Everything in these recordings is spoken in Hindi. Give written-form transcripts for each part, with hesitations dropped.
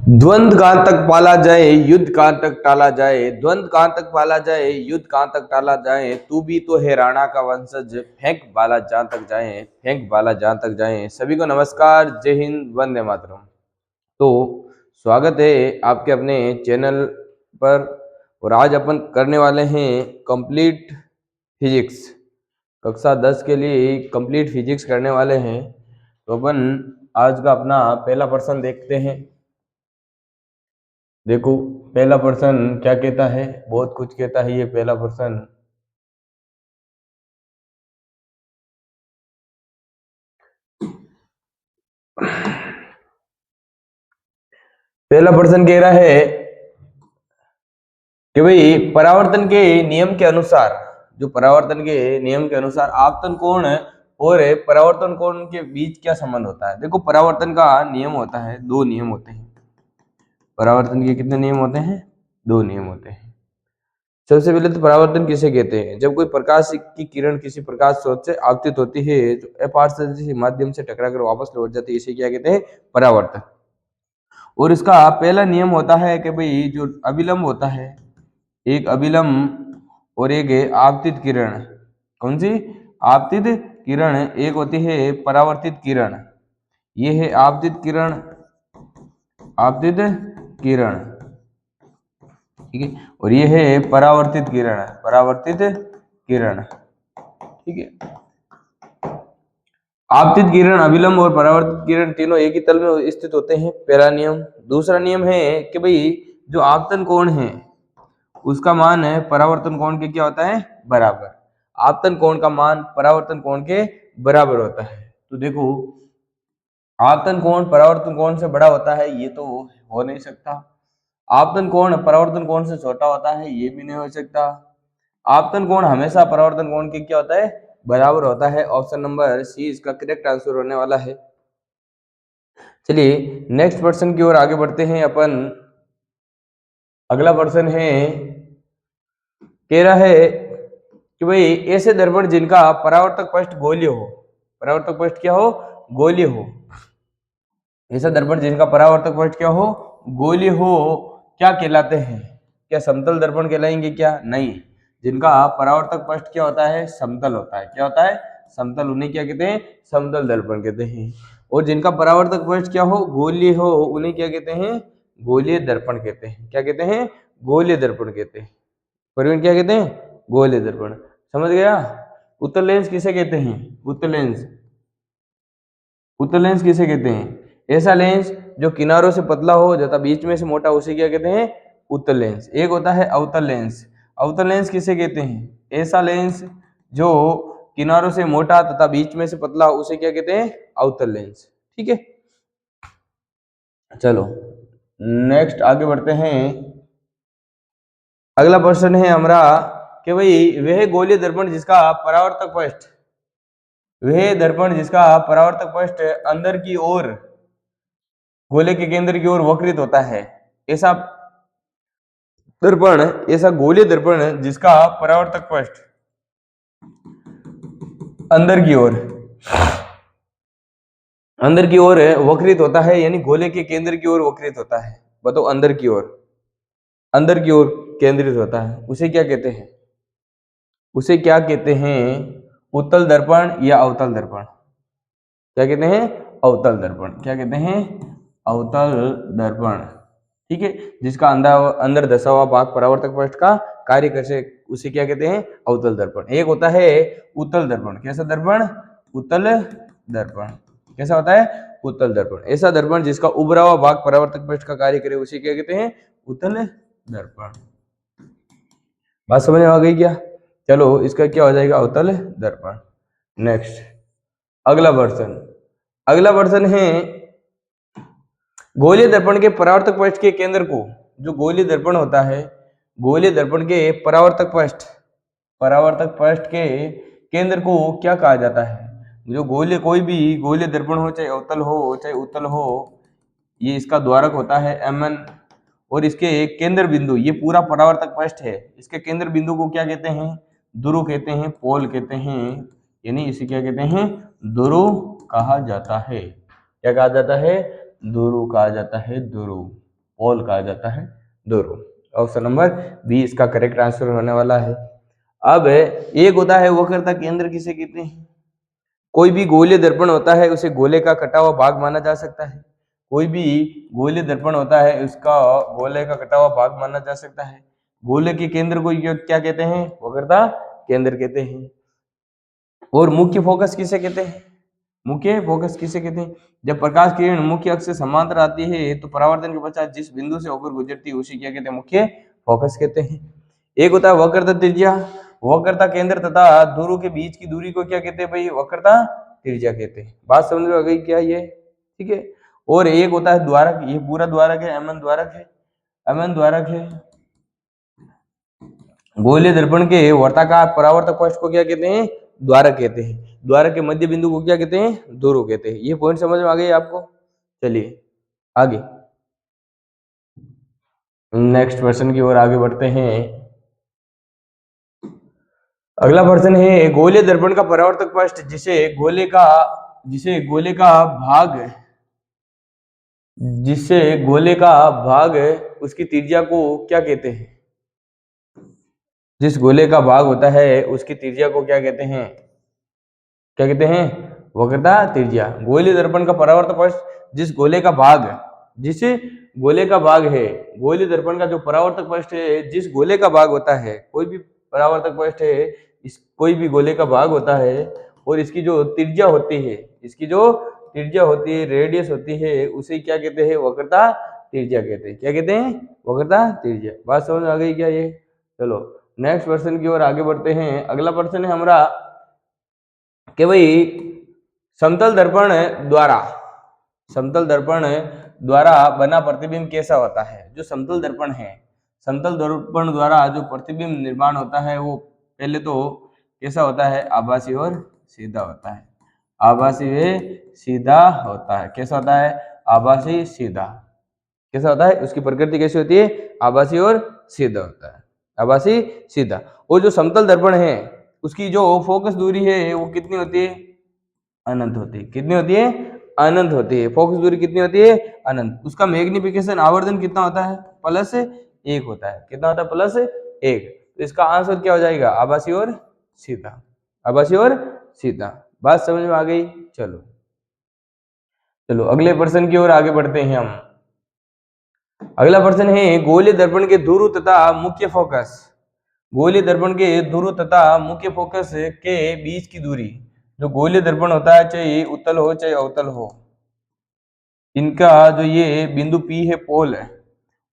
द्वंद्व कहाँ तक पाला जाए, युद्ध कहाँ तक टाला जाए। द्वंद्व कहाँ तक पाला जाए, युद्ध कहाँ तक टाला जाए। तू भी तो है राणा का वंशज, फेंक बाला जहाँ तक जाए, फेंक बाला जहाँ तक जाए। सभी को नमस्कार, जय हिंद, वंदे मातरम। तो स्वागत है आपके अपने चैनल पर। और आज अपन करने वाले हैं कंप्लीट फिजिक्स। कक्षा 10 के लिए कंप्लीट फिजिक्स करने वाले हैं। तो अपन आज का अपना पहला प्रश्न देखते हैं। देखो पहला प्रश्न क्या कहता है, बहुत कुछ कहता है ये पहला प्रश्न। पहला प्रश्न कह रहा है कि भाई परावर्तन के नियम के अनुसार, जो परावर्तन के नियम के अनुसार आपतन कोण और परावर्तन कोण के बीच क्या संबंध होता है। देखो परावर्तन का नियम होता है, दो नियम होते हैं। परावर्तन के कितने नियम होते हैं? दो नियम होते हैं। सबसे पहले तो परावर्तन किसे कहते हैं? जब कोई प्रकाश की किरण किसी प्रकाश स्रोत से आपतित होती है तो अपारदर्शी माध्यम से टकराकर वापस लौट जाती है, इसे क्या कहते हैं? परावर्तन। और इसका पहला नियम होता है कि भाई जो अभिलंब होता है, एक अभिलंब और एक है आपतित किरण। कौन सी? आपतित किरण। एक होती है परावर्तित किरण, ये है आपतित किरण, आपतित किरण, ठीक है। और ये है परावर्तित किरण, परावर्तित किरण, ठीक है। आपतित किरण, अभिलंब और परावर्तित किरण तीनों एक ही तल में स्थित होते हैं, पहला नियम। दूसरा नियम है कि भाई जो आपतन कोण है उसका मान है परावर्तन कोण के क्या होता है? बराबर। आपतन कोण का मान परावर्तन कोण के बराबर होता है। तो देखो आपतन कोण परावर्तन कोण से बड़ा होता है, ये तो हो नहीं सकता। आपतन कोण परावर्तन कोण से छोटा होता है, ये भी नहीं हो सकता। आपतन कोण हमेशा परावर्तन कोण के क्या होता है? बराबर होता है। ऑप्शन नंबर सी इसका करेक्ट आंसर होने वाला है। चलिए नेक्स्ट प्रश्न की ओर आगे बढ़ते हैं अपन। अगला प्रश्न है, कह रहा है कि भाई ऐसे दर्पण जिनका परावर्तक पृष्ठ गोलीय हो, परावर्तक पृष्ठ क्या हो? गोलीय हो। ऐसा दर्पण जिनका परावर्तक पृष्ठ क्या हो? गोलीय हो, क्या कहलाते हैं? क्या समतल दर्पण कहलाएंगे क्या? नहीं। जिनका परावर्तक पृष्ठ क्या होता है? समतल होता है। क्या होता है? समतल। उन्हें क्या कहते हैं? समतल दर्पण कहते हैं। और जिनका परावर्तक पृष्ठ क्या हो? गोलीय हो, उन्हें क्या कहते हैं? गोलीय दर्पण कहते हैं। क्या कहते हैं? गोलीय दर्पण कहते हैं। प्रवीण क्या कहते हैं? गोलीय दर्पण। समझ गया? उत्तल लेंस किसे कहते हैं? उत्तल लेंस, उत्तल लेंस किसे कहते हैं? ऐसा लेंस जो किनारों से पतला हो तथा बीच में से मोटा, उसे क्या कहते हैं? उत्तल लेंस। एक होता है अवतल लेंस। अवतल लेंस किसे कहते हैं? ऐसा लेंस जो किनारों से मोटा तथा बीच में से पतला, उसे क्या कहते हैं? अवतल लेंस, ठीक है। चलो नेक्स्ट आगे बढ़ते हैं। अगला प्रश्न है हमारा कि भाई वह गोलीय दर्पण जिसका परावर्तक पृष्ठ, वह दर्पण जिसका परावर्तक पृष्ठ अंदर की ओर गोले के केंद्र की ओर वक्रित होता है, ऐसा दर्पण, ऐसा गोलीय दर्पण जिसका परावर्तक पृष्ठ अंदर की ओर, अंदर की ओर वक्रित होता है, यानी गोले के केंद्र की ओर वक्रित होता है। बताओ, अंदर की ओर, अंदर की ओर केंद्रित होता है, उसे क्या कहते हैं? उसे क्या कहते हैं? उत्तल दर्पण या अवतल दर्पण? क्या कहते हैं? अवतल दर्पण। क्या कहते हैं? अवतल दर्पण, ठीक है। जिसका अंदर अंदर धसा हुआ भाग परावर्तक पृष्ठ का कार्य करे, उसे क्या कहते हैं? अवतल दर्पण। एक होता है उत्तल दर्पण। कैसा दर्पण? उत्तल दर्पण। कैसा होता है? उत्तल दर्पण। ऐसा दर्पण जिसका उभरा हुआ भाग परावर्तक पृष्ठ का कार्य करे, उसे क्या कहते हैं? उत्तल दर्पण। बात समझ में आ गई क्या? चलो इसका क्या हो जाएगा? अवतल दर्पण। नेक्स्ट अगला प्रश्न, अगला प्रश्न है गोलीय दर्पण के परावर्तक पृष्ठ के केंद्र को, जो गोलीय दर्पण होता है, गोलीय दर्पण के परावर्तक पृष्ठ, परावर्तक पृष्ठ के केंद्र को क्या कहा जाता है? जो गोलीय, कोई भी गोलीय दर्पण हो, चाहे अवतल हो चाहे उत्तल हो, ये इसका द्वारक होता है Mn, और इसके केंद्र बिंदु, ये पूरा परावर्तक पृष्ठ है, इसके केंद्र बिंदु को क्या कहते हैं? ध्रुव कहते हैं, पोल कहते हैं, यानी इसे क्या कहते हैं? ध्रुव कहा जाता है। क्या कहा जाता है? ध्रुव कहा जाता है, ध्रुव। पोल कहा जाता है दोनों। ऑप्शन नंबर बी इसका करेक्ट आंसर होने वाला है। अब एक होता है वक्रता केंद्र, किसे कहते हैं? कोई भी गोलीय दर्पण होता है उसे गोले का कटा हुआ भाग माना जा सकता है। कोई भी गोलीय दर्पण होता है उसका गोले का कटा हुआ भाग माना जा सकता है। गोले के केंद्र को क्या कहते हैं? वक्रता केंद्र कहते हैं। और मुख्य फोकस किसे कहते हैं? मुख्य फोकस किसे कहते हैं? जब प्रकाश किरण मुख्य अक्ष से समांतर आती है तो परावर्तन के पश्चात जिस बिंदु से होकर गुजरती है उसे क्या कहते हैं? मुख्य फोकस कहते हैं। एक होता है वक्रता त्रिज्या, वक्रता केंद्र तथा ध्रुव के बीच की दूरी को क्या कहते हैं भाई? वक्रता त्रिज्या कहते हैं। बात समझ में आ गई क्या ये? ठीक है। और एक होता है द्वारक, ये पूरा द्वारक है, एमएन द्वारक है, एमएन द्वारक है। गोलीय दर्पण के वर्ताकार परावर्तक पक्ष को क्या कहते हैं? द्वारक कहते हैं। द्वारक के मध्य बिंदु को क्या कहते हैं? ध्रुव कहते हैं। ये पॉइंट समझ में आ गई आपको? चलिए आगे नेक्स्ट प्रश्न की ओर आगे बढ़ते हैं। अगला प्रश्न है गोलीय दर्पण का परावर्तक पक्ष जिसे गोले का भाग उसकी त्रिज्या को क्या कहते हैं? जिस गोले का भाग होता है उसकी त्रिज्या को क्या कहते हैं? क्या कहते हैं? वक्रता त्रिज्या। गोलीय दर्पण का परावर्तक पक्ष जिस गोले का भाग है, गोलीय दर्पण का जो परावर्तक पक्ष है जिस गोले का भाग होता है, कोई भी परावर्तक पक्ष है, कोई भी गोले का भाग होता है और इसकी जो त्रिज्या होती है, रेडियस होती है, उसे क्या कहते हैं? वक्रता त्रिज्या कहते हैं। क्या कहते हैं? वक्रता त्रिज्या। बात समझ आ गई क्या ये? चलो नेक्स्ट प्रश्न की ओर आगे बढ़ते हैं। अगला प्रश्न है हमारा कि भाई समतल दर्पण द्वारा बना प्रतिबिंब कैसा होता है? जो समतल दर्पण द्वारा जो प्रतिबिंब निर्माण होता है वो पहले तो कैसा होता है? आभासी और सीधा होता है। आभासी व सीधा होता है। कैसा होता है? आभासी सीधा। कैसा होता है? उसकी प्रकृति कैसी होती है? आभासी और सीधा होता है। आभासी सीधा। और जो समतल दर्पण है उसकी जो फोकस दूरी है वो कितनी होती है? अनंत होती है। कितनी होती है? अनंत होती है। फोकस दूरी कितनी होती है? अनंत। उसका मैग्निफिकेशन आवर्धन कितना होता है? +1 होता है। कितना होता है? +1। तो इसका आंसर क्या हो जाएगा? आभासी और सीधा। आभासी और सीधा। बात समझ में आ गई? चलो अगले प्रश्न की ओर आगे बढ़ते हैं हम। अगला प्रश्न है गोलीय दर्पण के ध्रुव तथा मुख्य फोकस। गोलीय दर्पण के ध्रुव तथा मुख्य फोकस के बीच की दूरी, जो गोलीय दर्पण होता है चाहे उत्तल हो चाहे अवतल हो, इनका जो ये बिंदु P है, पोल है,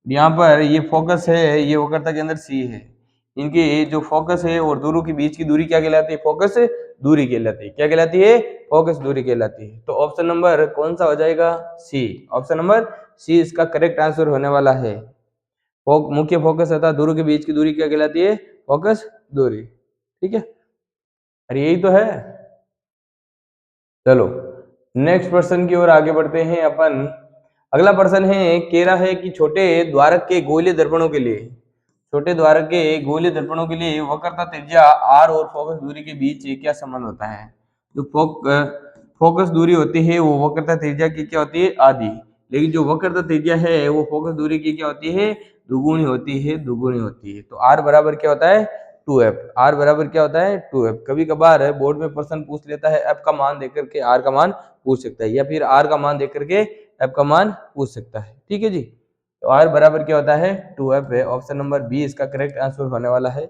यहाँ पर ये फोकस है, ये वक्रता के अंदर C है। इनके जो फोकस है और ध्रुव के बीच की दूरी क्या कहलाती है? फोकस दूरी कहलाती है। क्या कहलाती है? फोकस दूरी कहलाती है। तो ऑप्शन नंबर कौन सा हो जाएगा? सी। ऑप्शन नंबर सी इसका करेक्ट आंसर होने वाला है। मुख्य फोकस तथा ध्रुव के बीच की दूरी क्या कहलाती है? फोकस दूरी। ठीक है, अरे यही तो है। चलो नेक्स्ट प्रश्न की ओर आगे बढ़ते हैं अपन। अगला प्रश्न है, कह रहा है कि छोटे द्वारक के गोलीय दर्पणों के लिए वक्रता त्रिज्या r और फोकस दूरी के बीच क्या संबंध होता है? जो फोकस दूरी होती है वो वक्रता त्रिज्या की क्या होती है? आधी। लेकिन जो वक्रता त्रिज्या है वो फोकस दूरी की क्या होती है? दुगुनी होती है। तो r बराबर क्या होता है? 2f। r बराबर क्या होता है? 2f। कभी कभार बोर्ड में प्रश्न पूछ लेता है f का मान देकर के r का मान पूछ सकता है, या फिर r का मान देकर के f का मान पूछ सकता है। ठीक है जी। तो r बराबर क्या होता है? 2f है। ऑप्शन नंबर बी इसका करेक्ट आंसर होने वाला है।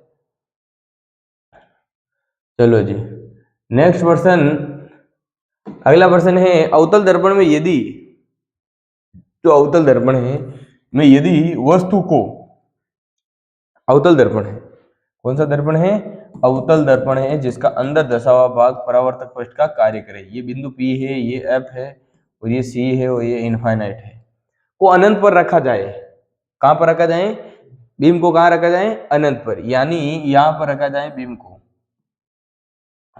चलो जी नेक्स्ट प्रश्न। अगला प्रश्न है, अवतल दर्पण में यदि वस्तु को अवतल दर्पण है, कौन सा दर्पण है? अवतल दर्पण है जिसका अंदर दर्शा हुआ भाग परावर्तक पृष्ठ का कार्य करे। ये बिंदु P है, ये F है और ये C है और ये इनफाइनाइट है, को अनंत पर रखा जाए। कहां पर रखा जाए? बीम को कहां रखा जाए? अनंत पर, यानी यहां पर रखा जाए बीम को।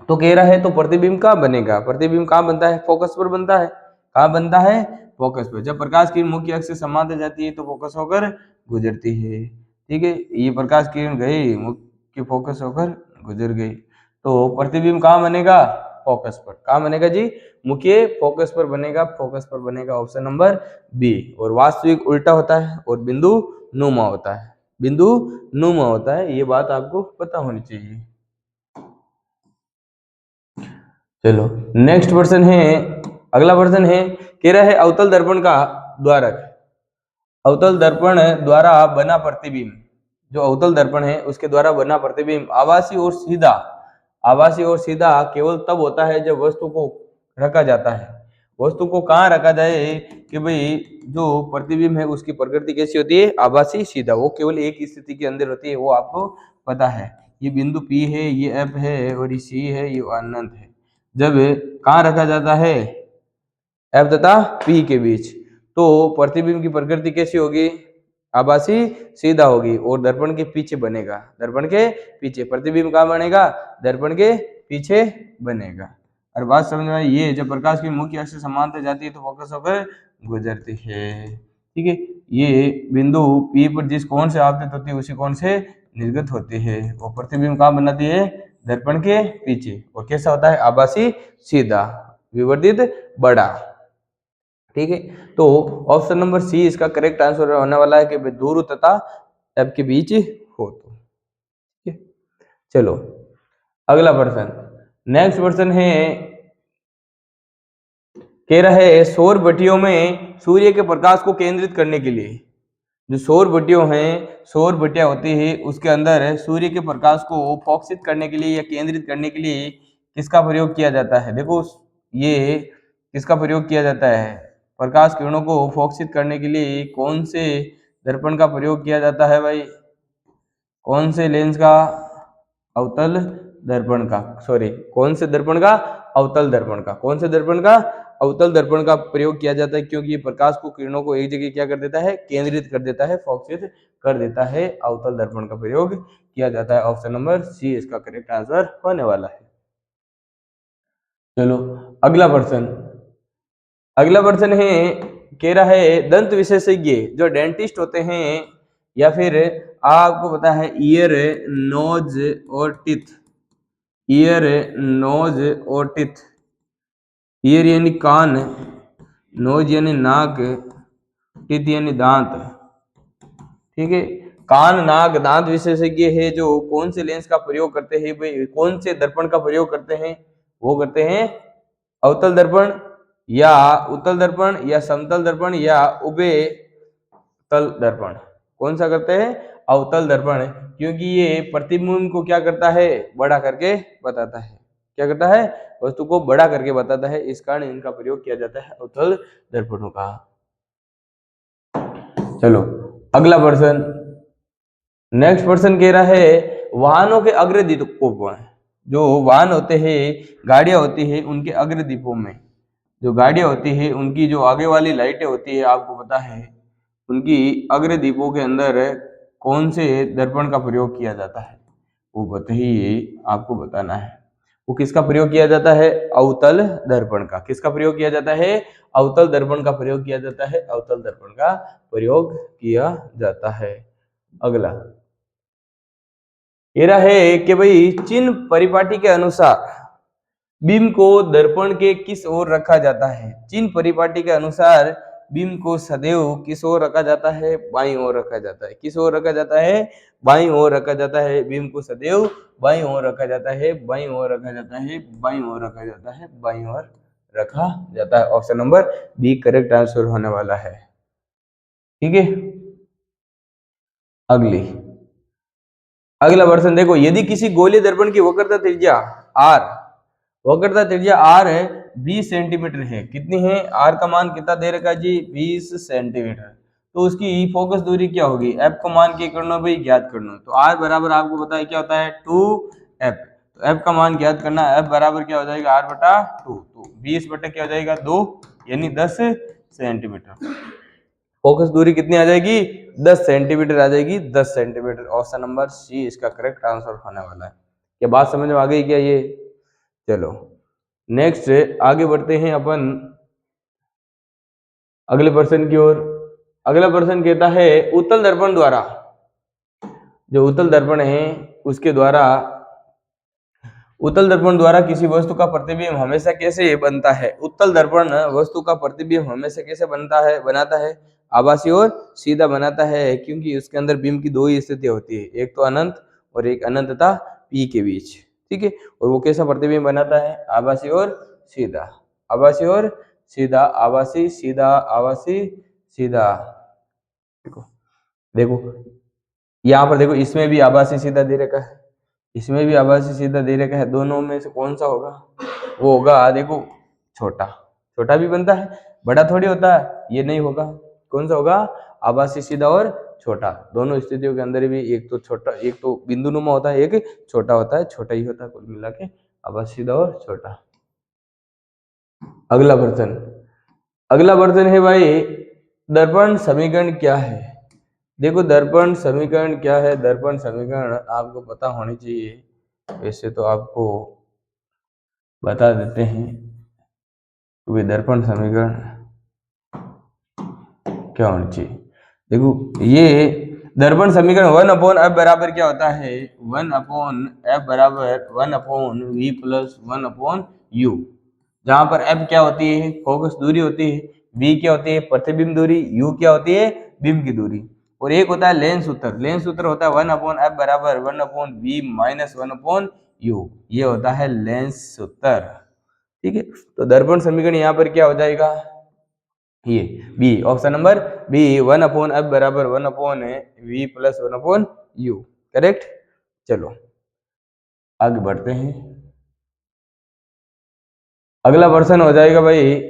तो कह रहा है तो प्रतिबिंब कहां बनेगा? प्रतिबिंब कहां बनता है? फोकस पर बनता है। कहां बनता है? फोकस पर। जब प्रकाश की मुख्य अक्ष से समांतर जाती है तो फोकस होकर गुजरती है। ठीक है, ये प्रकाश किरण गई, मुख्य फोकस होकर गुजर गई, तो प्रतिबिंब कहां बनेगा? फोकस पर। कहाँ बनेगा जी? मुख्य फोकस पर बनेगा, फोकस पर बनेगा ऑप्शन नंबर बी। और वास्तविक उल्टा होता है और बिंदु नुमा होता है, बिंदु नुमा होता है, ये बात आपको पता होनी चाहिए। चलो नेक्स्ट वर्जन है, अगला वर्जन है, कह रहा है अवतल दर्पण का द्वारक, अवतल दर्पण द्वारा बना प्रतिबिंब, जो अवतल दर्पण है उसके द्वारा बना प्रतिबिंब आभासी और सीधा, आभासी और सीधा केवल तब होता है जब वस्तु को रखा जाता है। वस्तु को कहाँ रखा जाए कि भाई जो प्रतिबिंब है उसकी प्रकृति कैसी होती है? आभासी सीधा, वो केवल एक स्थिति के अंदर होती है, वो आपको पता है। ये बिंदु P है, ये F है और ये C है, ये अनंत है। जब कहाँ रखा जाता है? F तथा P के बीच, तो प्रतिबिंब की प्रकृति कैसी होगी? आभासी सीधा होगी और दर्पण के पीछे बनेगा, दर्पण के पीछे। प्रतिबिंब कहाँ बनेगा? दर्पण के पीछे बनेगा। और बात समझ में आई? ये जब प्रकाश की मुख्य अक्ष से समांतर जाती है तो फोकस होकर गुजरती है, ठीक है। ये बिंदु P पर जिस कोण से आपतित होती है उसी कोण से निर्गत होती है। वो प्रतिबिंब कहाँ बनाती है? दर्पण के पीछे। और कैसा होता है? आभासी सीधा, विवर्धित बड़ा, ठीक है। तो ऑप्शन नंबर सी इसका करेक्ट आंसर होने वाला है कि ध्रुव तथा एफ के बीच हो तो, ठीक है। चलो अगला प्रश्न, नेक्स्ट प्रश्न है, कह रहा है सौर भट्टियों में सूर्य के प्रकाश को केंद्रित करने के लिए, जो सौर भट्टियों हैं, सौर भट्टियां होती है उसके अंदर सूर्य के प्रकाश को फोकसित करने के लिए या केंद्रित करने के लिए किसका प्रयोग किया जाता है? देखो ये किसका प्रयोग किया जाता है? प्रकाश किरणों को फोकसित करने के लिए कौन से दर्पण का प्रयोग किया जाता है भाई? कौन से लेंस का? अवतल दर्पण का, सॉरी कौन से दर्पण का? अवतल दर्पण का। कौन से दर्पण का? अवतल दर्पण का प्रयोग किया जाता है, क्योंकि ये प्रकाश को किरणों को एक जगह क्या कर देता है? केंद्रित कर देता है, फोकसित कर देता है। अवतल दर्पण का प्रयोग किया जाता है। ऑप्शन नंबर सी इसका करेक्ट आंसर होने वाला है। चलो अगला प्रश्न, अगला प्रश्न है, कह रहा है दंत विशेषज्ञ जो डेंटिस्ट होते हैं या फिर आपको पता है ईयर, नोज और टिथ, ईयर, नोज और टिथ, ईयर यानी कान, नोज यानी नाक, टिथ यानी दांत, ठीक है। कान, नाक, दांत विशेषज्ञ है जो कौन से लेंस का प्रयोग करते हैं भाई? कौन से दर्पण का प्रयोग करते हैं? वो करते हैं अवतल दर्पण या उत्तल दर्पण या समतल दर्पण या उभय तल दर्पण। कौन सा करते हैं? अवतल दर्पण, क्योंकि ये प्रतिबिंब को क्या करता है? बड़ा करके बताता है। क्या करता है? वस्तु को बड़ा करके बताता है, इस कारण इनका प्रयोग किया जाता है अवतल दर्पणों का। चलो अगला प्रश्न, नेक्स्ट प्रश्न कह रहा है वाहनों के अग्रदीपों पर, जो वाहन होते हैं, गाड़ियां होती है, उनके अग्रदीपों में, जो गाड़ियां होती है उनकी जो आगे वाली लाइटें होती है, आपको पता है उनकी अग्रदीपों के अंदर कौन से दर्पण का प्रयोग किया जाता है? वो बताइए, आपको बताना है। वो किसका प्रयोग किया जाता है? अवतल दर्पण का। किसका प्रयोग किया जाता है? अवतल दर्पण का प्रयोग किया जाता है, अवतल दर्पण का प्रयोग किया जाता है। अगला ये है कि भाई चिन्ह परिपाटी के अनुसार बिंब को दर्पण के किस ओर रखा जाता है? चिन्ह परिपाटी के अनुसार बिंब को सदैव किस ओर रखा जाता है? बाईं ओर रखा जाता है। किस ओर रखा जाता है? बाईं ओर रखा जाता है। बिंब को सदैव बाईं ओर रखा जाता है, बाईं ओर रखा जाता है, बाईं ओर रखा जाता है, बाईं ओर रखा जाता है। Option number B correct answer होने वाला है, ठीक है। अगला वर्षन देखो, यदि किसी गोलीय दर्पण की वक्रता त्रिज्या r, वक्रता त्रिज्या r है 20 सेंटीमीटर है, कितनी है? r का मान कितना दे रखा जी? 20 सेंटीमीटर। तो उसकी फोकस दूरी क्या होगी? f को मान के करना भाई, ज्ञात करना। तो r बराबर आपको पता है क्या होता है? 2f। तो f का मान ज्ञात करना, f बराबर क्या हो जाएगा? r बटा 2। तो 20 बटा क्या हो जाएगा? 2 यानी 10 सेंटीमीटर। फोकस दूरी कितनी आ जाएगी? 10 सेंटीमीटर आ जाएगी, 10 सेंटीमीटर। ऑप्शन नंबर सी इसका करेक्ट आंसर होने वाला है। क्या बात समझ में आ गई क्या ये? चलो नेक्स्ट आगे बढ़ते हैं अपन अगले प्रश्न की ओर। अगला प्रश्न कहता है उत्तल दर्पण द्वारा, जो उत्तल दर्पण है उसके द्वारा उत्तल दर्पण द्वारा किसी वस्तु का प्रतिबिंब हमेशा कैसे बनता है? उत्तल दर्पण वस्तु का प्रतिबिंब हमेशा कैसे बनाता है? आभासी और सीधा बनाता है, क्योंकि उसके अंदर बिंब की दो ही स्थितियां होती है, एक तो अनंत और एक अनंतता पी के बीच। ठीक है, और वो कैसा प्रतिबिंब बनाता है? आभासी और सीधा, आभासी और सीधा, आभासी सीधा, आभासी सीधा। देखो देखो यहाँ पर देखो, इसमें भी आभासी सीधा दे रखा है, इसमें भी आभासी सीधा दे रखा है, दोनों में से कौन सा होगा? वो होगा देखो छोटा, छोटा भी बनता है, बड़ा थोड़ी होता है, ये नहीं होगा। कौन सा होगा? आभासी सीधा और छोटा। दोनों स्थितियों के अंदर भी एक तो छोटा, एक तो बिंदु नुमा होता है, एक छोटा होता है, छोटा ही होता है कुल मिला के, आभासी सीधा और छोटा। अगला प्रश्न, अगला प्रश्न है भाई, दर्पण समीकरण क्या है? देखो दर्पण समीकरण क्या है? दर्पण समीकरण आपको पता होनी चाहिए, वैसे तो आपको बता देते हैं कि दर्पण समीकरण क्या होनी चाहिए। देखो ये दर्पण समीकरण 1/f बराबर क्या होता है? 1/f बराबर 1/v प्लस 1/u, जहां पर f क्या होती है? फोकस दूरी होती है, v क्या होती है? प्रतिबिंब दूरी, u क्या होती है? बिंब की दूरी, और एक होता है लेंस सूत्र। लेंस सूत्र होता है 1/f बराबर 1/v माइनस 1/u, ये होता है लेंस सूत्र। ठीक है, तो दर्पण समीकरण यहाँ पर क्या हो जाएगा? ये B, option number B, 1/f बराबर 1/v प्लस 1/u, करेक्ट। चलो आगे बढ़ते हैं, अगला प्रश्न हो जाएगा भाई,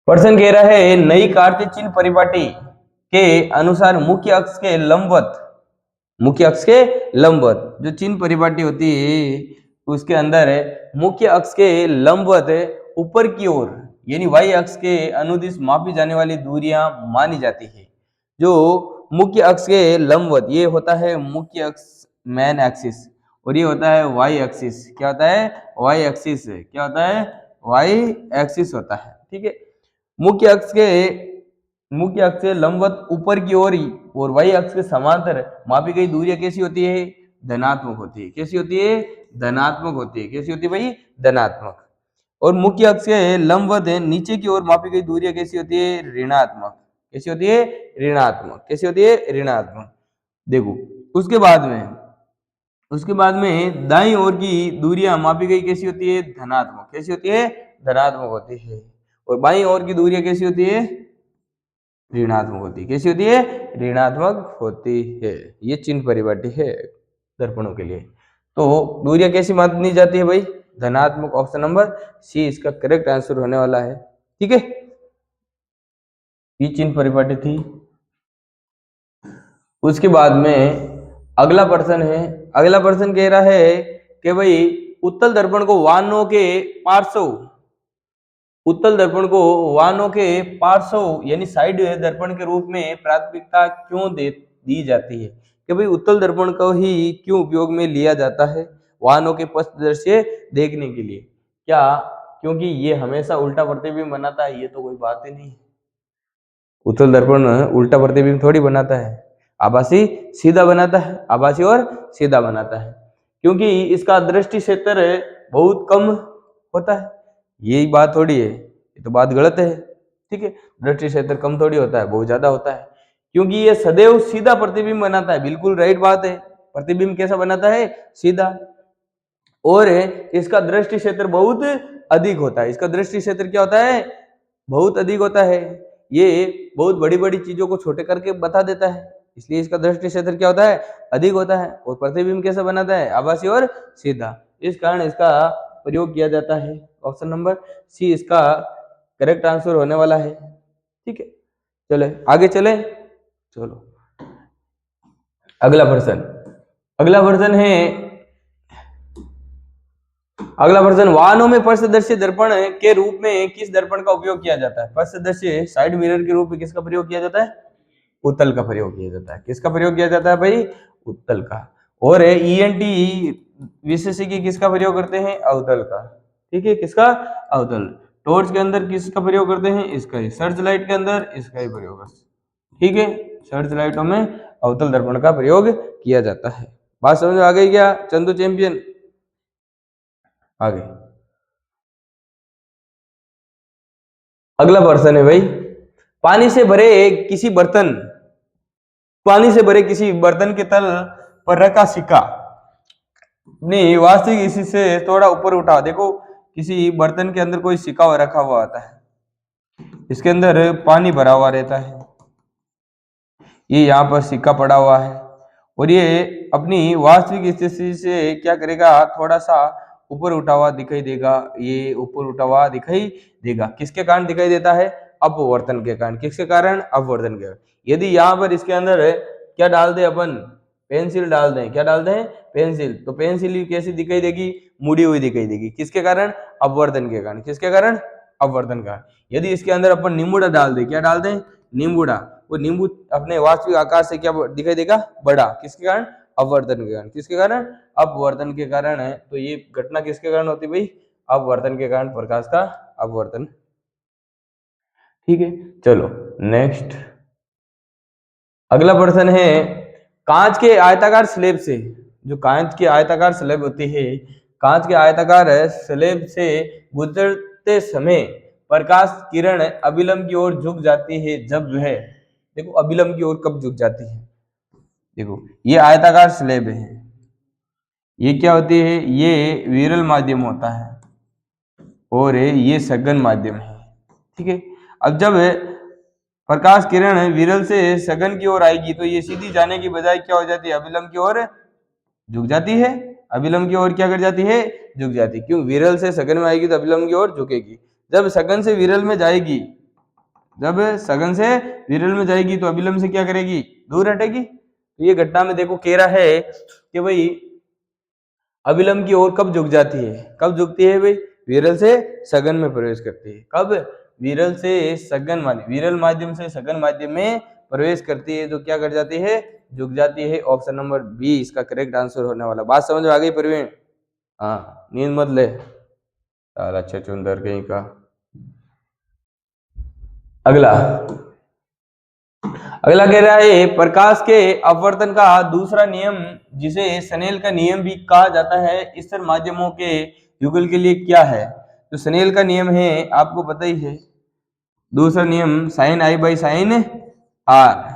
प्रश्न कह रहा है नई कार्तीय चिन्ह परिपाटी के अनुसार मुख्य अक्ष के लंबवत, मुख्य अक्ष के लंबवत जो चिन्ह परिपाटी होती है उसके अंदर मुख्य अक्ष के लंबवत ऊपर की ओर यानी वाई अक्ष के अनुदिश मापी जाने वाली दूरियां मानी जाती है। जो मुख्य अक्ष के लंबवत ये होता है मुख्य अक्ष, मेन एक्सिस, और ये होता है वाई एक्सिस। क्या होता है? Y axis. क्या होता है? वाई एक्सिस होता है। ठीक है, मुख्य अक्ष के लंबवत ऊपर की ओर और वाई अक्ष के समांतर मापी गई दूरियां कैसी होती है? धनात्मक होती है। कैसी होती है? धनात्मक होती है। कैसी होती है भाई? धनात्मक। और मुख्य अक्ष के लंबवत नीचे की ओर मापी गई दूरियां कैसी होती है? ऋणात्मक। कैसी होती है? ऋणात्मक। कैसी होती है? ऋणात्मक। देखो उसके बाद में दाईं ओर की दूरियां मापी गई कैसी होती है? धनात्मक। कैसी होती है? धनात्मक होती है। और बाईं ओर की दूरियां कैसी होती है? ऋणात्मक होती है। कैसी होती है? ऋणात्मक होती है। ये चिन्ह परिपाटी है दर्पणों के लिए। तो दूरियां कैसी मानी जाती है भाई? धनात्मक। ऑप्शन नंबर सी इसका करेक्ट आंसर होने वाला है। ठीक है, ये चिन्ह परिपाटी थी। उसके बाद में अगला प्रश्न है, अगला प्रश्न कह रहा है कि भाई उत्तल दर्पण को वाहनों के पार्श्व, उत्तल दर्पण को वाहनों के पार्श्व यानी साइड दर्पण के रूप में प्राथमिकता क्यों दी जाती है? कि भाई उत्तल दर्पण को ही क्यों उपयोग में लिया जाता है वाहनों के पथ दृश्य देखने के लिए? क्या क्योंकि ये हमेशा उल्टा प्रतिबिंब बनाता है? ये तो कोई बात ही नहीं। उत्तल दर्पण उल्टा प्रतिबिंब थोड़ी बनाता है, आभासी सीधा बनाता है, आभासी और सीधा बनाता है, क्योंकि इसका दृष्टि क्षेत्र बहुत कम होता है। यही बात थोड़ी है, ये तो बात गलत है। ठीक है, दृष्टि क्षेत्र कम थोड़ी होता है, बहुत ज्यादा होता है, क्योंकि ये सदैव सीधा प्रतिबिंब बनाता है। बिल्कुल राइट बात है, प्रतिबिंब कैसा बनाता है? सीधा। और इसका दृष्टि क्षेत्र बहुत अधिक होता है। इसका दृष्टि क्षेत्र क्या होता है? बहुत अधिक होता है। ये बहुत बड़ी बड़ी चीजों को छोटे करके बता देता है, इसलिए इसका दृष्टि क्षेत्र क्या होता है? अधिक होता है। और प्रतिबिंब कैसा बनाता है? आभासी और सीधा। इस कारण इसका प्रयोग किया जाता है। ऑप्शन नंबर सी इसका करेक्ट आंसर होने वाला है। ठीक है, चले आगे चले। चलो अगला प्रश्न, अगला प्रश्न है, अगला प्रश्न, वाहनों में पार्श्वदर्शी दर्पण के रूप में किस दर्पण का उपयोग किया जाता है? पार्श्वदर्शी साइड मिरर के रूप में किसका प्रयोग किया जाता है? उत्तल का प्रयोग किया जाता है। किसका प्रयोग किया जाता है भाई? उत्तल का। और ईएनटी विशेषज्ञ किसका प्रयोग करते हैं? अवतल का। ठीक है, किसका? अवतल। टॉर्च के अंदर किसका प्रयोग करते हैं? इसका ही। सर्च लाइट के अंदर इसका ही प्रयोग करते हैं। ठीक है, सर्च लाइटों में अवतल दर्पण का प्रयोग किया जाता है। बात समझ में आ गई क्या चंदू चैंपियन? आगे अगला प्रश्न है भाई, पानी से भरे किसी बर्तन के तल पर रखा सिक्का अपनी वास्तविक स्थिति से थोड़ा ऊपर उठा। देखो किसी बर्तन के अंदर कोई सिक्का रखा हुआ आता है, इसके अंदर पानी भरा हुआ रहता है, ये यहाँ पर सिक्का पड़ा हुआ है और ये अपनी वास्तविक स्थिति से क्या करेगा? थोड़ा सा ऊपर उठा हुआ दिखाई देगा। ये ऊपर उठा हुआ दिखाई देगा, किसके कारण दिखाई देता है? अपवर्तन के कारण। किसके कारण? अपवर्तन के कारण। यदि यहाँ पर इसके अंदर क्या डाल दे अपन? पेंसिल डाल दें। क्या डाल दें? पेंसिल। तो पेंसिल कैसी दिखाई देगी? मुड़ी हुई दिखाई देगी। किसके कारण? अपवर्तन के कारण। किसके कारण? अपवर्तन का। यदि इसके अंदर अपन नींबूड़ा डाल दे। क्या डाल दें? नींबूड़ा। वो नींबू अपने वास्तविक आकार से क्या दिखाई देगा? बड़ा। किसके कारण? अपवर्तन के कारण। किसके कारण? अपवर्तन के कारण है। तो ये घटना किसके कारण होती है भाई? अपवर्तन के कारण, प्रकाश का अपवर्तन। ठीक है, चलो नेक्स्ट अगला प्रश्न है, कांच के आयताकार स्लेब से, जो कांच की आयताकार स्लेब होती है, कांच के आयताकार स्लेब से गुजरते समय प्रकाश किरण अभिलंब की ओर झुक जाती है जब वह, देखो अभिलंब की ओर कब झुक जाती है? देखो ये आयताकार स्लेब है, ये क्या होती है? ये विरल माध्यम होता है और ये सघन माध्यम है। ठीक है, अब जब प्रकाश किरण विरल से सघन की ओर आएगी तो ये सीधी जाने की बजाय क्या हो जाती है? अभिलंब की ओर झुक जाती है। अभिलंब की ओर क्या कर जाती है? झुक जाती है। क्यों? विरल से सघन में आएगी तो अभिलंब की ओर झुकेगी। जब सघन से विरल में जाएगी, जब सघन से विरल में जाएगी तो अभिलंब से क्या करेगी? दूर हटेगी। तो ये घटना में देखो कह रहा है कि भाई अभिलंब की ओर कब झुक जाती है? कब झुकती है भाई? विरल से सघन में प्रवेश करती है। कब? विरल से सघन माध्यम, विरल माध्यम से सघन माध्यम में प्रवेश करती है तो क्या कर जाती है? झुक जाती है। ऑप्शन नंबर बी इसका करेक्ट आंसर होने वाला। बात समझ में आ गई प्रवीण? हाँ, नींद मत ले साला चुंदर कहीं का। अगला कह रहा है, प्रकाश के अपवर्तन का दूसरा नियम, जिसे स्नेल का नियम भी कहा जाता है, स्थिर माध्यमों के युगल के लिए क्या है? तो स्नेल का नियम है, आपको पता ही है, दूसरा नियम sine i by sine r,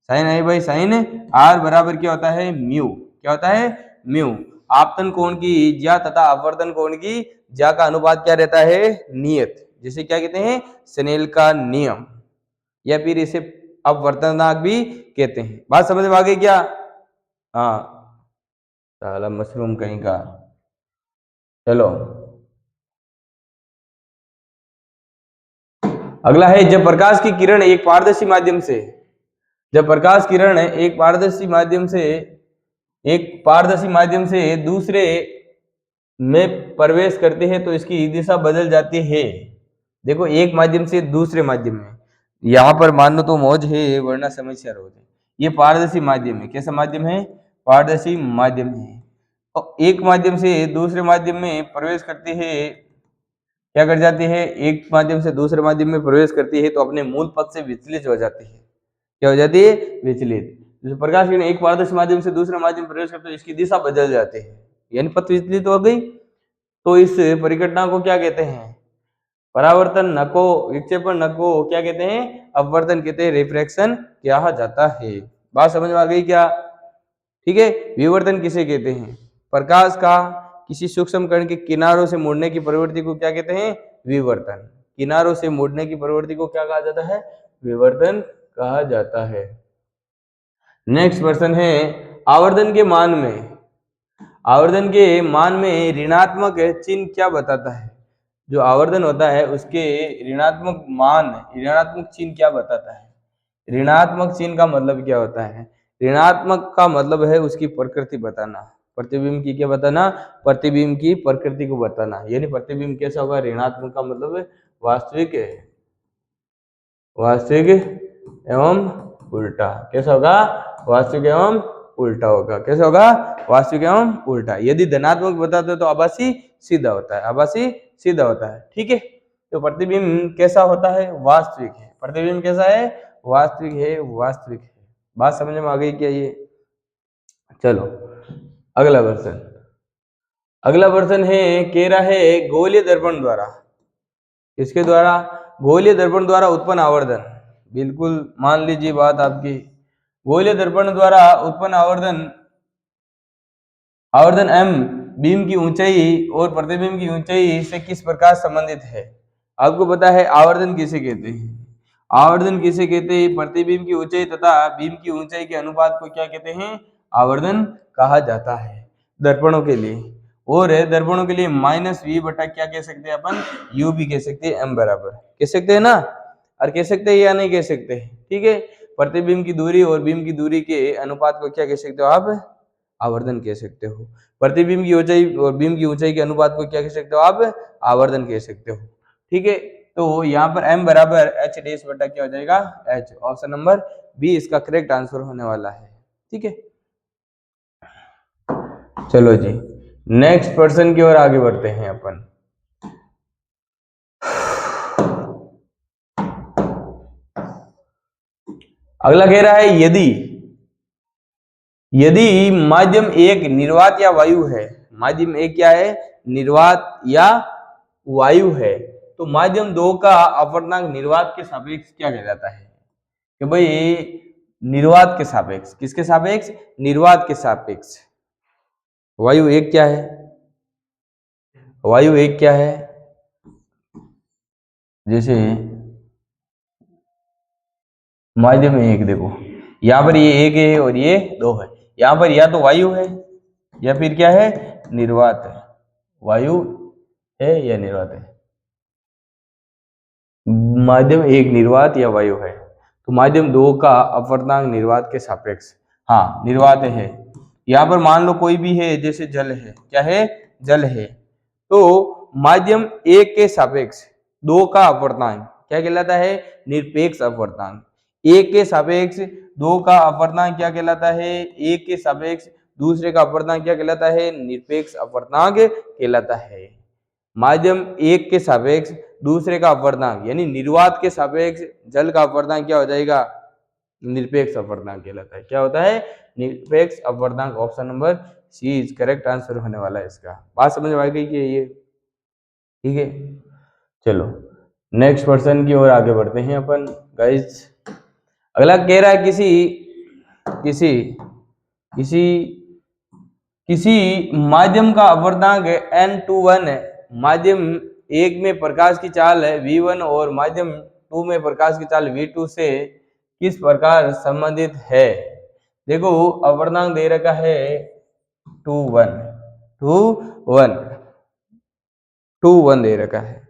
sine i by sine r बराबर क्या होता है? म्यू। क्या होता है? म्यू। आपतन कोण की ज्या तथा अपवर्तन कोण की ज्या का अनुपात क्या रहता है? नियत, जिसे क्या कहते हैं? स्नेल का नियम, या फिर इसे अपवर्तनांक भी कहते हैं। बात समझ में आ गई क्या? हाँ, साला मशरूम कहीं का। चलो अगला है, जब प्रकाश की किरण एक पारदर्शी माध्यम से, जब प्रकाश किरण एक पारदर्शी माध्यम से दूसरे में प्रवेश करते हैं तो इसकी दिशा बदल जाती है। देखो एक माध्यम से दूसरे माध्यम में, यहाँ पर मान लो तो मौज है वरना समस्या रोज है। ये पारदर्शी माध्यम है। कैसा माध्यम है? पारदर्शी माध्यम है। और एक माध्यम से दूसरे माध्यम में प्रवेश करती है, क्या कर जाती है? एक माध्यम से दूसरे माध्यम में प्रवेश करती है तो अपने मूल पथ से विचलित हो जाती है। क्या हो जाती है? विचलित। जैसे प्रकाश किरण एक पारदर्शी माध्यम से दूसरे माध्यम में प्रवेश करते है, इसकी दिशा बदल जाती है, यानी पथ विचलित हो गई। तो इस परिघटना को क्या कहते हैं? परावर्तन न को, विक्षेपण न को क्या कहते हैं? अपवर्तन कहते हैं, रिफ्रैक्शन क्या जाता है। बात समझ में आ गई क्या? ठीक है, विवर्तन किसे कहते हैं? प्रकाश का किसी सूक्ष्म कण के किनारों से मुड़ने की प्रवृत्ति को क्या कहते हैं? विवर्तन। किनारों से मुड़ने की प्रवृत्ति को क्या कहा जाता है? विवर्तन कहा जाता है। नेक्स्ट प्रश्न है, आवर्धन के मान में ऋणात्मक चिन्ह क्या बताता है? जो आवर्धन होता है उसके ऋणात्मक चिन्ह क्या बताता है? ऋणात्मक चिन्ह का मतलब क्या होता है? ऋणात्मक का मतलब है उसकी प्रकृति बताना, प्रतिबिंब की क्या बताना? प्रतिबिंब की प्रकृति को बताना। यानी प्रतिबिंब कैसा होगा? ऋणात्मक का मतलब वास्तविक एवं उल्टा। कैसा होगा? वास्तविक एवं उल्टा होगा। कैसा होगा? वास्तविक एवं उल्टा। यदि धनात्मक बताते तो आभासी सीधा होता है, आभासी सीधा होता है। ठीक है, तो प्रतिबिंब कैसा होता है? वास्तविक है। प्रतिबिंब कैसा है? वास्तविक है, वास्तविक है। बात समझ में आ गई क्या ये? चलो अगला वर्जन। अगला वर्जन है, कह रहा है गोलीय दर्पण द्वारा, इसके द्वारा गोलीय दर्पण द्वारा उत्पन्न आवर्धन। बिल्कुल मान लीजिए बात आपकी, गोलीय दर्पण द्वारा उत्पन्न आवर्धन m बीम की ऊंचाई और प्रतिबिंब की ऊंचाई से किस प्रकार संबंधित है? आपको पता है आवर्धन किसे कहते हैं? आवर्धन किसे कहते हैं? प्रतिबिंब की ऊंचाई तथा बीम की ऊंचाई के अनुपात को क्या कहते हैं? आवर्धन कहा जाता है दर्पणों के लिए। और दर्पणों के लिए -v बटा क्या कह सकते हैं अपन? u भी कह सकते हैं, m बराबर कह सकते हैं ना, और कह सकते हैं या नहीं कह सकते? ठीक है, प्रतिबिंब की दूरी और बीम की दूरी के अनुपात को क्या कह सकते हो आप? आवर्धन कह सकते हो। प्रतिबिंब की ऊंचाई और बीम की ऊंचाई के अनुपात को क्या कह सकते हो आप? आवर्धन कह सकते हो। ठीक है, तो यहाँ पर m बराबर h डैश बटा क्या हो जाएगा? h। ऑप्शन नंबर बी इसका करेक्ट आंसर होने वाला है। ठीक है, चलो जी नेक्स्ट पर्सन की ओर आगे बढ़ते हैं अपन। अगला कह रहा है यदि माध्यम एक निर्वात या वायु है, माध्यम एक क्या है? निर्वात या वायु है, तो माध्यम दो का अपवर्तनांक निर्वात के सापेक्ष क्या कहलाता है? कि भाई निर्वात के सापेक्ष, किसके सापेक्ष? निर्वात के सापेक्ष। वायु एक क्या है? वायु एक क्या है? जैसे माध्यम एक, देखो यहाँ पर ये एक है और ये दो है, यहाँ पर या तो वायु है या फिर क्या है? निर्वात है। वायु है या निर्वात है? माध्यम एक निर्वात या वायु है, तो माध्यम दो का अपवर्तनांक निर्वात के सापेक्ष, हाँ निर्वात है। यहाँ पर मान लो कोई भी है, जैसे जल है, क्या है? जल है, तो माध्यम एक के सापेक्ष दो का अपवर्तनांक क्या कहलाता है? निरपेक्ष अपवर्तनांक। एक के सापेक्ष दो का अपवर्तनांक क्या कहलाता है? एक के सापेक्ष दूसरे का अपवर्तनांक क्या कहलाता है? निरपेक्ष अपवर्तनांक कहलाता है। माध्यम एक के सापेक्ष दूसरे का अपवर्तनांक यानी निर्वात के सापेक्ष जल का अपवर्तनांक क्या हो जाएगा? निरपेक्ष अपवर्तनांक कहलाता है। क्या होता है? निरपेक्ष अपवर्तनांक। Option number C is correct answer होने वाला है इसका। बात समझ में आ गई कि ये? ठीक है, चलो नेक्स्ट पर्सन की ओर आगे बढ़ते हैं अपन गाइस। अगला कह रहा है किसी माध्यम का अपवर्तनांक n21 है, माध्यम एक में प्रकाश की चाल है v1 और माध्यम 2 में प्रकाश की चाल v2 से किस प्रकार संबंधित है? देखो अपवर्तनांक दे रखा है 21 दे रखा है,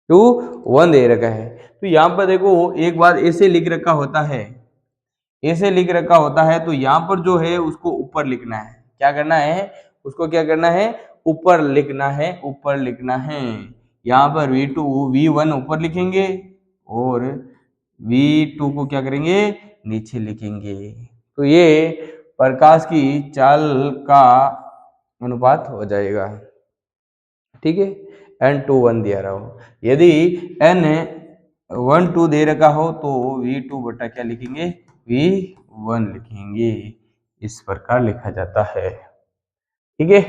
21 दे रखा है। तो यहाँ पर देखो एक बार ऐसे लिख रखा होता है, ऐसे लिख रखा होता है, तो यहाँ पर जो है उसको ऊपर लिखना है। क्या करना है? उसको क्या करना है? ऊपर लिखना है, ऊपर लिखना है। यहाँ पर v2 v1 ऊपर लिखेंगे और v2 को क्या करेंगे? नीचे लिखेंगे। तो ये प्रकाश की चाल का अनुपात हो जाएगा। ठीक है, n21 दिया रहा हो, यदि n12 दे रखा हो तो v2 बटा क्या लिखेंगे? v1 लिखेंगे। इस प्रकार लिखा जाता है। ठीक है,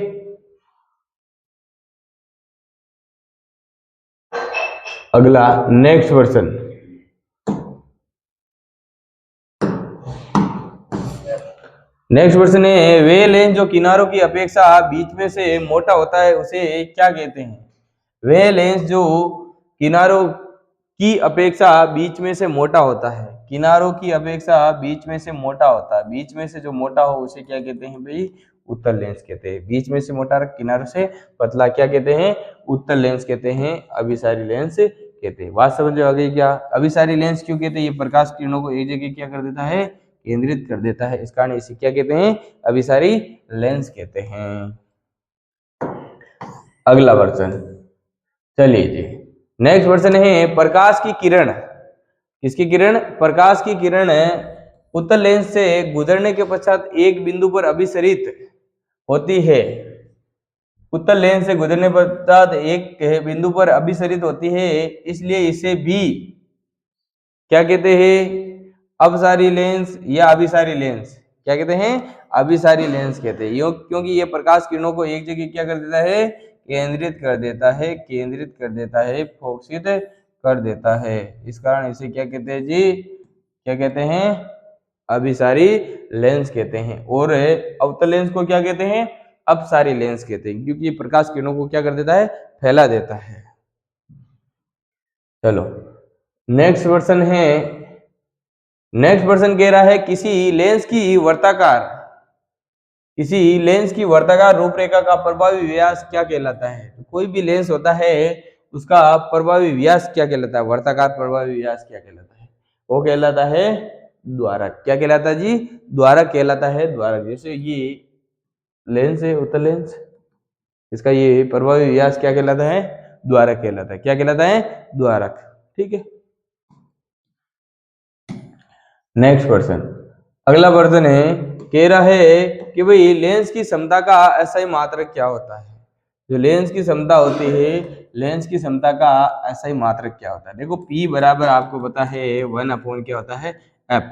अगला नेक्स्ट वर्सन। नेक्स्ट वर्सन है वे लेंस जो किनारों की अपेक्षा बीच में से मोटा होता है उसे क्या कहते हैं? वे लेंस जो किनारों की अपेक्षा बीच में से मोटा होता है, किनारों की अपेक्षा बीच में से मोटा होता है, बीच में से जो मोटा हो उसे क्या कहते हैं भाई? उत्तल लेंस कहते हैं। बीच में से मोटा किनारों से पतला क्या कहते हैं? उत्तल लेंस कहते हैं, अभिसारी लेंस कहते हैं। बात समझ आ गई क्या? अभिसारी लेंस क्यों कहते हैं? ये प्रकाश किरणों को एक जगह क्या कर देता है? केंद्रित कर देता है, इस कारण इसे क्या कहते हैं? अभिसारी लेंस कहते हैं। अगला वर्जन, चलिए जी नेक्स्ट वर्जन है प्रकाश की किरण। किसकी किरण? प्रकाश की किरण उत्तल लेंस से गुजरने के पश्चात एक बिंदु पर अभिसरित होती है। उत्तल लेंस से गुजरने पश्चात एक बिंदु पर अभिसरित होती है, इसलिए इसे भी क्या कहते हैं, अपसारी लेंस या अभिसारी लेंस। क्या कहते हैं, अभिसारी लेंस कहते हैं। यो क्योंकि ये प्रकाश किरणों को एक जगह क्या कर देता है, केंद्रित कर देता है, केंद्रित कर देता है, फोकसित कर देता है। इस कारण इसे क्या कहते हैं जी, क्या कहते हैं, अभिसारी लेंस कहते हैं। और अवतल लेंस को क्या कहते हैं, अपसारी लेंस कहते हैं, क्योंकि ये प्रकाश किरणों को क्या कर देता है, फैला देता है। चलो नेक्स्ट क्वेश्चन है, नेक्स्ट क्वेश्चन कह रहा है किसी लेंस की वर्ताकार रूपरेखा का प्रभावी व्यास क्या कहलाता है। तो कोई भी लेंस होता है उसका प्रभावी व्यास क्या कहलाता है, वर्ताकार प्रभावी व्यास क्या कहलाता है, वो कहलाता है द्वारक। क्या कहलाता है जी, द्वारक कहलाता है, द्वारक। जैसे ये लेंस है, उत्तल लेंस, इसका ये प्रभावी व्यास क्या कहलाता है, द्वारक कहलाता है। क्या कहलाता है, द्वारक। ठीक है, नेक्स्ट क्वेश्चन, अगला क्वेश्चन है, कह रहा है कि भाई लेंस की क्षमता का एसआई मात्रक क्या होता है। जो लेंस की क्षमता होती है, लेंस की क्षमता का एसआई मात्रक क्या होता है। देखो P बराबर आपको पता है 1/, क्या होता है, F।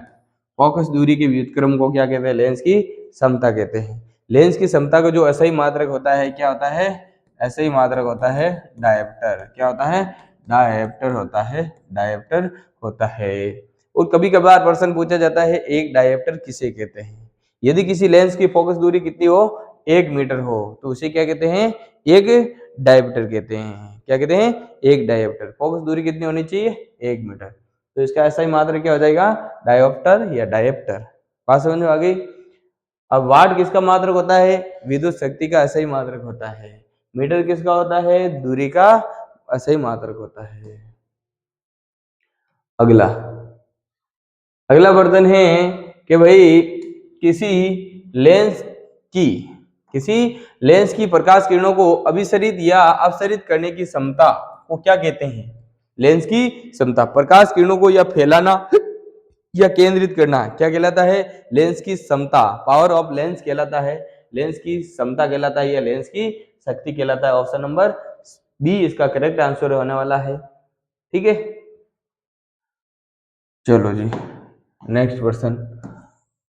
फोकस दूरी के व्युत्क्रम को क्या कहते हैं, लेंस की क्षमता कहते हैं। लेंस की क्षमता का जो एसआई मात्रक होता है क्या होता है, एसआई मात्रक होता है डायप्टर। क्या होता है, डायप्टर होता है, डायप्टर होता है। और कभी कभार प्रश्न पूछा जाता है एक डायप्टर किसे कहते हैं। यदि किसी लेंस की फोकस दूरी कितनी हो, 1 मीटर हो, तो उसे क्या कहते हैं, एक डायप्टर कहते हैं। क्या कहते हैं, एक डायप्टर। फोकस दूरी कितनी होनी चाहिए, 1 मीटर, तो इसका एसआई मात्रक क्या हो जाएगा, डायोप्टर या डायप्टर। बात समझ में आ गई। अब वाट किसका मात्रक होता है, विद्युत शक्ति का एसआई मात्रक होता है। मीटर किसका होता है, दूरी का एसआई मात्रक होता है। अगला प्रश्न है कि भाई किसी लेंस की प्रकाश किरणों को अभिसरित या अपसरित करने की क्षमता को क्या कहते हैं। लेंस की क्षमता, प्रकाश किरणों को या फैलाना या केंद्रित करना क्या कहलाता है, लेंस की क्षमता, पावर ऑफ लेंस कहलाता है, लेंस की क्षमता कहलाता है, या लेंस की शक्ति कहलाता है। ऑप्शन नंबर बी इसका करेक्ट आंसर होने वाला है। ठीक है, चलो जी नेक्स्ट क्वेश्चन,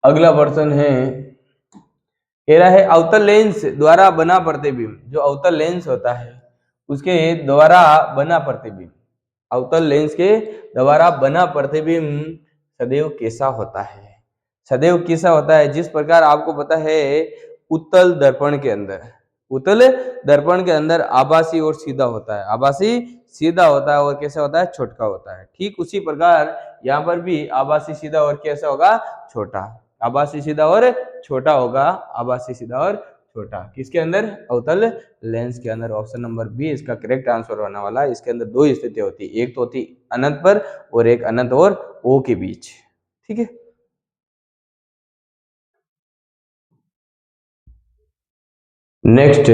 अगला क्वेश्चन है, कह रहा है अवतल लेंस द्वारा बना प्रतिबिंब। जो अवतल लेंस होता है उसके द्वारा बना प्रतिबिंब, अवतल लेंस के द्वारा बना प्रतिबिंब सदैव कैसा होता है। सदैव कैसा होता है, जिस प्रकार आपको पता है उत्तल दर्पण के अंदर आभासी और सीधा होता है, आभासी सीधा होता है और कैसा होता है, छोटा होता है। ठीक उसी प्रकार यहाँ पर भी आभासी सीधा और कैसा होगा, छोटा। आभासी सीधा और छोटा होगा, आभासी सीधा और छोटा किसके अंदर, अवतल लेंस के अंदर। ऑप्शन नंबर बी इसका करेक्ट आंसर होने वाला है। इसके अंदर दो स्थितियां होती है, एक तो होती अनंत पर और एक अनंत और ओ के बीच। ठीक है, नेक्स्ट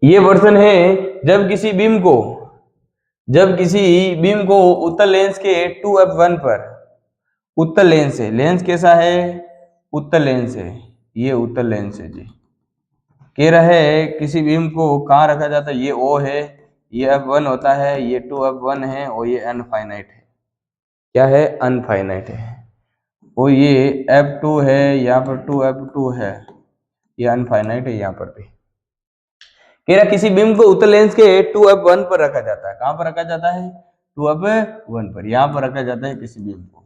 ये वर्जन है, जब किसी बीम को उत्तल लेंस के 2f1 पर, उत्तल लेंस है, लेंस कैसा है, उत्तल लेंस है, ये उत्तल लेंस है जी। कह रहा है किसी बीम को कहाँ रखा जाता है, ये O है, ये F1 होता है, ये 2f1 है और ये अनफाइनाइट है। क्या है, अनफाइनाइट है। और ये F2 है, यहाँ पर 2f2 है, ये अनफाइनाइट है यहाँ पर भी। कह रहा किसी बीम को उत्तल लेंस के 2f1 पर रखा जाता है। कहाँ पर रखा जाता है, 2f1 पर, यहाँ पर रखा जाता है किसी बीम को।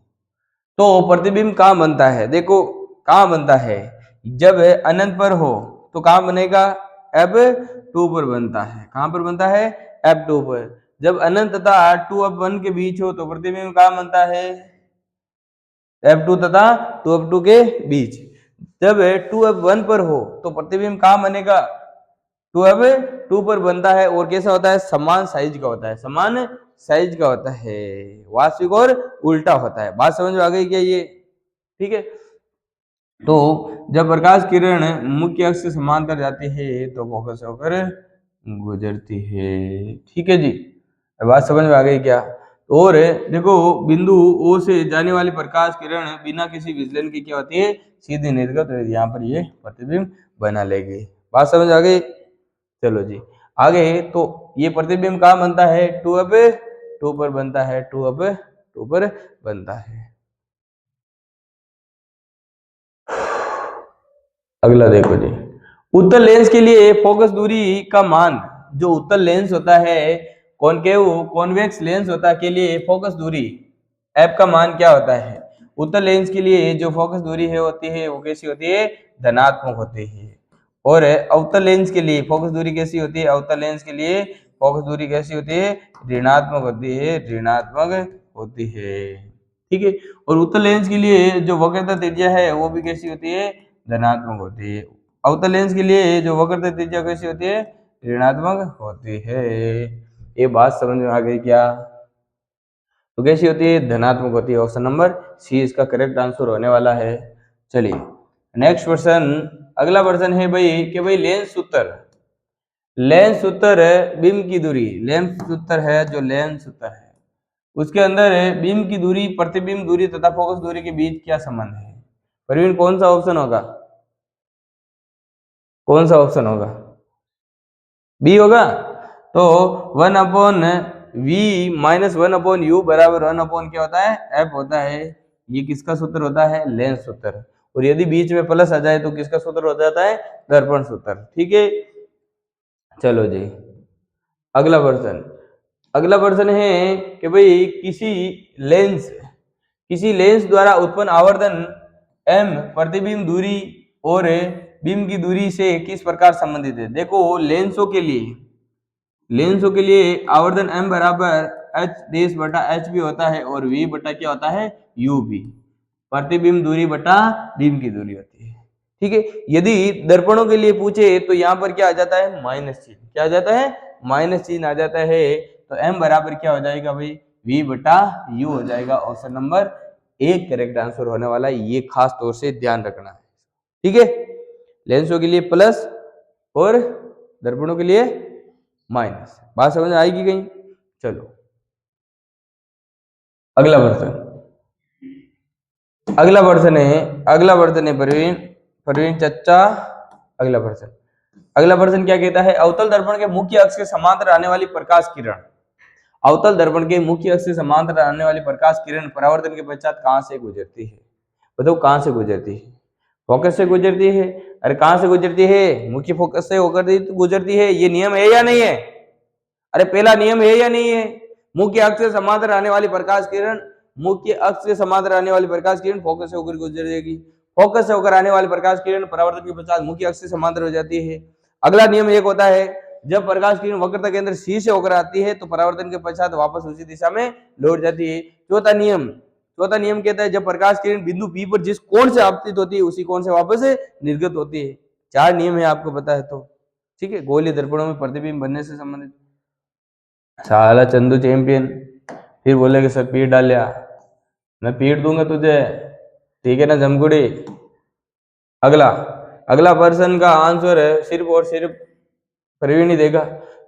तो प्रतिबिंब कहाँ बनता है, देखो कहाँ बनता है, जब अनंत पर हो तो कहाँ बनेगा, F2 पर बनता है। कहाँ पर बनता है, F2 पर। जब अनंत तथा 2f1 के बीच हो तो प्रतिबिंब कहाँ बनता है, F2 तथा 2f2 के बीच। जब 2f1 पर हो तो प्रतिबिंब कहाँ बनेगा, 2f2 पर बनता है और कैसा होता है, समान साइज का होता है, समान साइज का होता है, वास्तविक और उल्टा होता है। बात समझ में आ गई क्या ये। ठीक है, तो जब प्रकाश किरण मुख्य अक्ष से समांतर जाती है तो फोकस होकर गुजरती है। ठीक है जी, बात समझ में आ गई क्या। और देखो बिंदु O से जाने वाली प्रकाश किरण बिना किसी विचलन की क्या होती है, सीधी निर्गत, यहाँ पर ये प्रतिबिंब बना लेगी। बात समझ आ गई। चलो जी आगे, तो ये प्रतिबिंब कहाँ बनता है, टू पर बनता है, टू पर बनता है। अगला देखो जी, उत्तल लेंस के लिए फोकस दूरी का मान, जो उत्तल लेंस होता है, कॉनकेव कॉन्वेक्स लेंस होता है के लिए फोकस दूरी एफ का मान क्या होता है। उत्तल लेंस के लिए जो फोकस दूरी है होती है वो कैसी होती है, धनात्मक होती है। और अवतल लेंस के लिए फोकस दूरी कैसी होती है, अवतल लेंस के लिए फोकस दूरी कैसी होती है, ऋणात्मक होती है, ऋणात्मक होती है। ठीक है, और उत्तल लेंस के लिए जो वक्रता त्रिज्या है वो भी कैसी होती है, धनात्मक होती है। अवतल लेंस के लिए जो वक्रता त्रिज्या कैसी होती है, ऋणात्मक होती है। ये बात समझ में आ गई क्या, तो कैसी होती है, धनात्मक होती है। ऑप्शन नंबर सी इसका करेक्ट आंसर होने वाला है। चलिए नेक्स्ट क्वेश्चन, अगला प्रश्न है भाई कि भाई लेंस सूत्र, लेंस सूत्र बीम की दूरी, लेंस सूत्र है जो लेंस सूत्र है उसके अंदर बीम की दूरी, प्रतिबिंब दूरी तथा फोकस दूरी के बीच क्या संबंध है। प्रवीण कौन सा ऑप्शन होगा, कौन सा ऑप्शन होगा, बी होगा। तो 1/v माइनस 1/u बराबर 1/ क्या होता है, एफ होता है। ये किसका सूत्र होता है, लेंस सूत्र। और यदि बीच में प्लस आ जाए तो किसका सूत्र हो जाता है, दर्पण सूत्र। ठीक है, चलो जी अगला प्रश्न, अगला प्रश्न है कि भाई किसी लेंस द्वारा उत्पन्न आवर्धन m प्रतिबिंब दूरी और बीम की दूरी से किस प्रकार संबंधित है। देखो लेंसों के लिए आवर्धन m बराबर h देश बटा h भी होता है और v बटा क्या होता है, u भी, प्रतिबिंब दूरी बटा बीम की दूरी होती है। ठीक है, यदि दर्पणों के लिए पूछे तो यहाँ पर क्या आ जाता है, माइनस चिन्ह, क्या आ जाता है, माइनस चिन्ह आ जाता है। तो m बराबर क्या हो जाएगा भाई, v बटा u हो जाएगा। ऑप्शन नंबर एक करेक्ट आंसर होने वाला है, ये खास तौर से ध्यान रखना है। ठीक है, लेंसों के लिए प्लस और दर्पणों के लिए माइनस, बात समझ आएगी कहीं। चलो अगला प्रश्न, अगला प्रश्न है प्रवीण, प्रवीण चच्चा। अगला प्रश्न क्या कहता है, अवतल दर्पण के मुख्य अक्ष के समांतर आने वाली प्रकाश किरण, अवतल दर्पण के मुख्य अक्ष से समांतर आने वाली प्रकाश किरण परावर्तन के पश्चात कहां से गुजरती है। बताओ कहां से गुजरती है, फोकस से गुजरती है। अरे कहां से गुजरती है, मुख्य फोकस से होकर गुजरती है। ये नियम है या नहीं है, अरे पहला नियम है या नहीं है, मुख्य अक्ष से समांतर आने वाली प्रकाश किरण, मुख्य अक्ष से समांतर आने वाली प्रकाश किरण फोकस से होकर गुजरेगी। फोकस से होकर आने वाली प्रकाश किरण परावर्तन के पश्चात मुख्य अक्ष से समांतर हो जाती है। अगला नियम एक होता है, जब प्रकाश किरण वक्रता केंद्र सी से होकर आती है तो परावर्तन के पश्चात वापस उसी दिशा में लौट जाती है। चौथा नियम कहता है, जब प्रकाश किरण बिंदु पी पर जिस कोण से आपतित होती है उसी कोण से वापस निर्गत होती है। चार नियम है, आपको पता है तो। ठीक है, गोलीय दर्पणों में प्रतिबिंब बनने से संबंधित। साला चंदू चैंपियन फिर बोले कि सर पीट डालिया, मैं पीट दूंगा तुझे, ठीक है ना जमकुड़ी। अगला अगला पर्सन का आंसर है सिर्फ और सिर्फ प्रवीण ही देगा।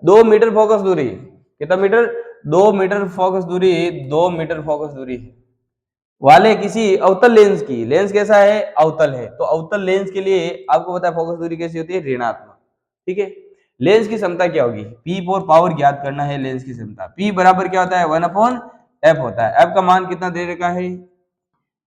2 मीटर फोकस दूरी, कितना मीटर, 2 मीटर फोकस दूरी, 2 मीटर फोकस दूरी वाले किसी अवतल लेंस की, लेंस कैसा है, अवतल है, तो अवतल लेंस के लिए आपको पता है फोकस दूरी कैसी होती है, ऋणात्मक। ठीक है, लेंस की क्षमता क्या होगी, P पर पावर ज्ञात करना है। लेंस की क्षमता P बराबर क्या होता है, 1/f होता है। f का मान कितना दे रखा है,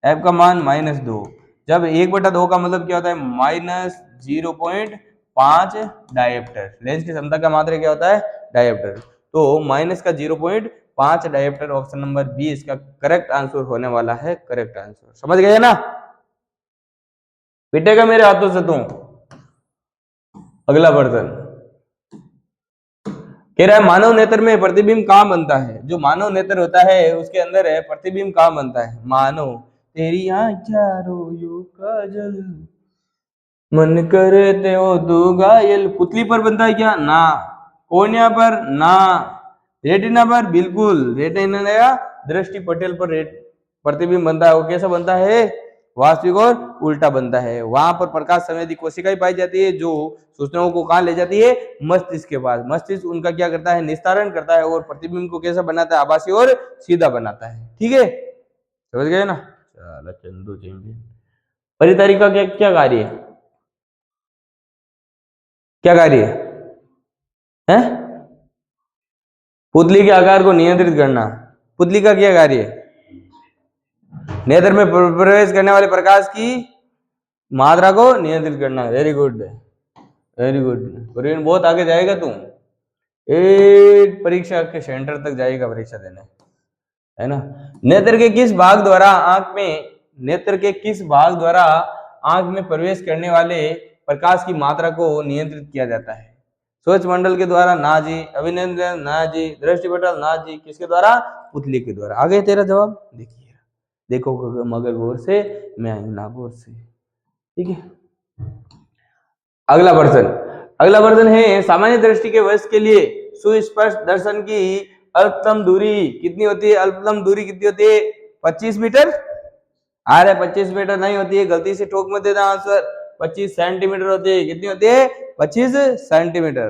f का मान -2। जब 1/2 का मतलब क्या होता है, -0.5 डायोप्टर। लेंस की क्षमता का मात्रा क्या होता है, डायोप्टर, तो माइनस का 0.5 डायोप्टर। ऑप्शन नंबर बी इसका करेक्ट आंसर होने वाला है, करेक्ट आंसर। समझ गए ना, पिटेगा मेरे हाथों से तू। अगला प्रश्न कह रहा है, मानव नेत्र में प्रतिबिंब कहां बनता है। जो मानव नेत्र होता है उसके अंदर है प्रतिबिंब कहां बनता है, मानव तेरी आँखें रोयो काजल, मन करे ते ओ तू घायल, पुतली पर बनता है क्या, ना। कोर्निया पर, ना। रेटिना पर, बिल्कुल रेटिना या दृष्टि पटेल पर प्रतिबिंब बनता है। वो कैसा बनता है, वास्तविक और उल्टा बनता है। वहां पर प्रकाश संवेदी कोशिकाएं पाई जाती है जो सूचनाओं को कहां ले जाती है, मस्तिष्क के पास। मस्तिष्क उनका क्या करता है, निस्तारण करता है और प्रतिबिंब को कैसा बनाता है, आभासी और सीधा बनाता है। ठीक है, समझ गए ना। चलो चंदू चैंपियन। परितारिका क्या क्या कार्य है, क्या कार्य है, है? पुतली के आकार को नियंत्रित करना। पुतली का क्या कार्य है? नेत्र में प्रवेश करने वाले प्रकाश की मात्रा को नियंत्रित करना। Very good, very good Praveen, बहुत आगे जाएगा तू, परीक्षा के सेंटर तक जाएगा परीक्षा देने, है ना। नेत्र के किस भाग द्वारा आंख में प्रवेश करने वाले प्रकाश की मात्रा को नियंत्रित किया जाता है? सोच मंडल के द्वारा ना जी, अभिनेंद्रिय ना जी, दृष्टिपटल ना जी, किसके द्वारा? पुतली के द्वारा। आगे तेरा जवाब देखिए, देखो मगर गौर से, मैं आई ना गौर से, ठीक है। अगला प्रश्न है सामान्य दृष्टि के वश के लिए सुस्पष्ट दर्शन की अल्पतम दूरी कितनी होती है? अल्पतम दूरी कितनी होती है? 25 मीटर। आ रहा है 25 मीटर नहीं होती है, गलती से ठोक मत देना आंसर। 25 सेंटीमीटर होती है। कितनी होती है? 25 सेंटीमीटर।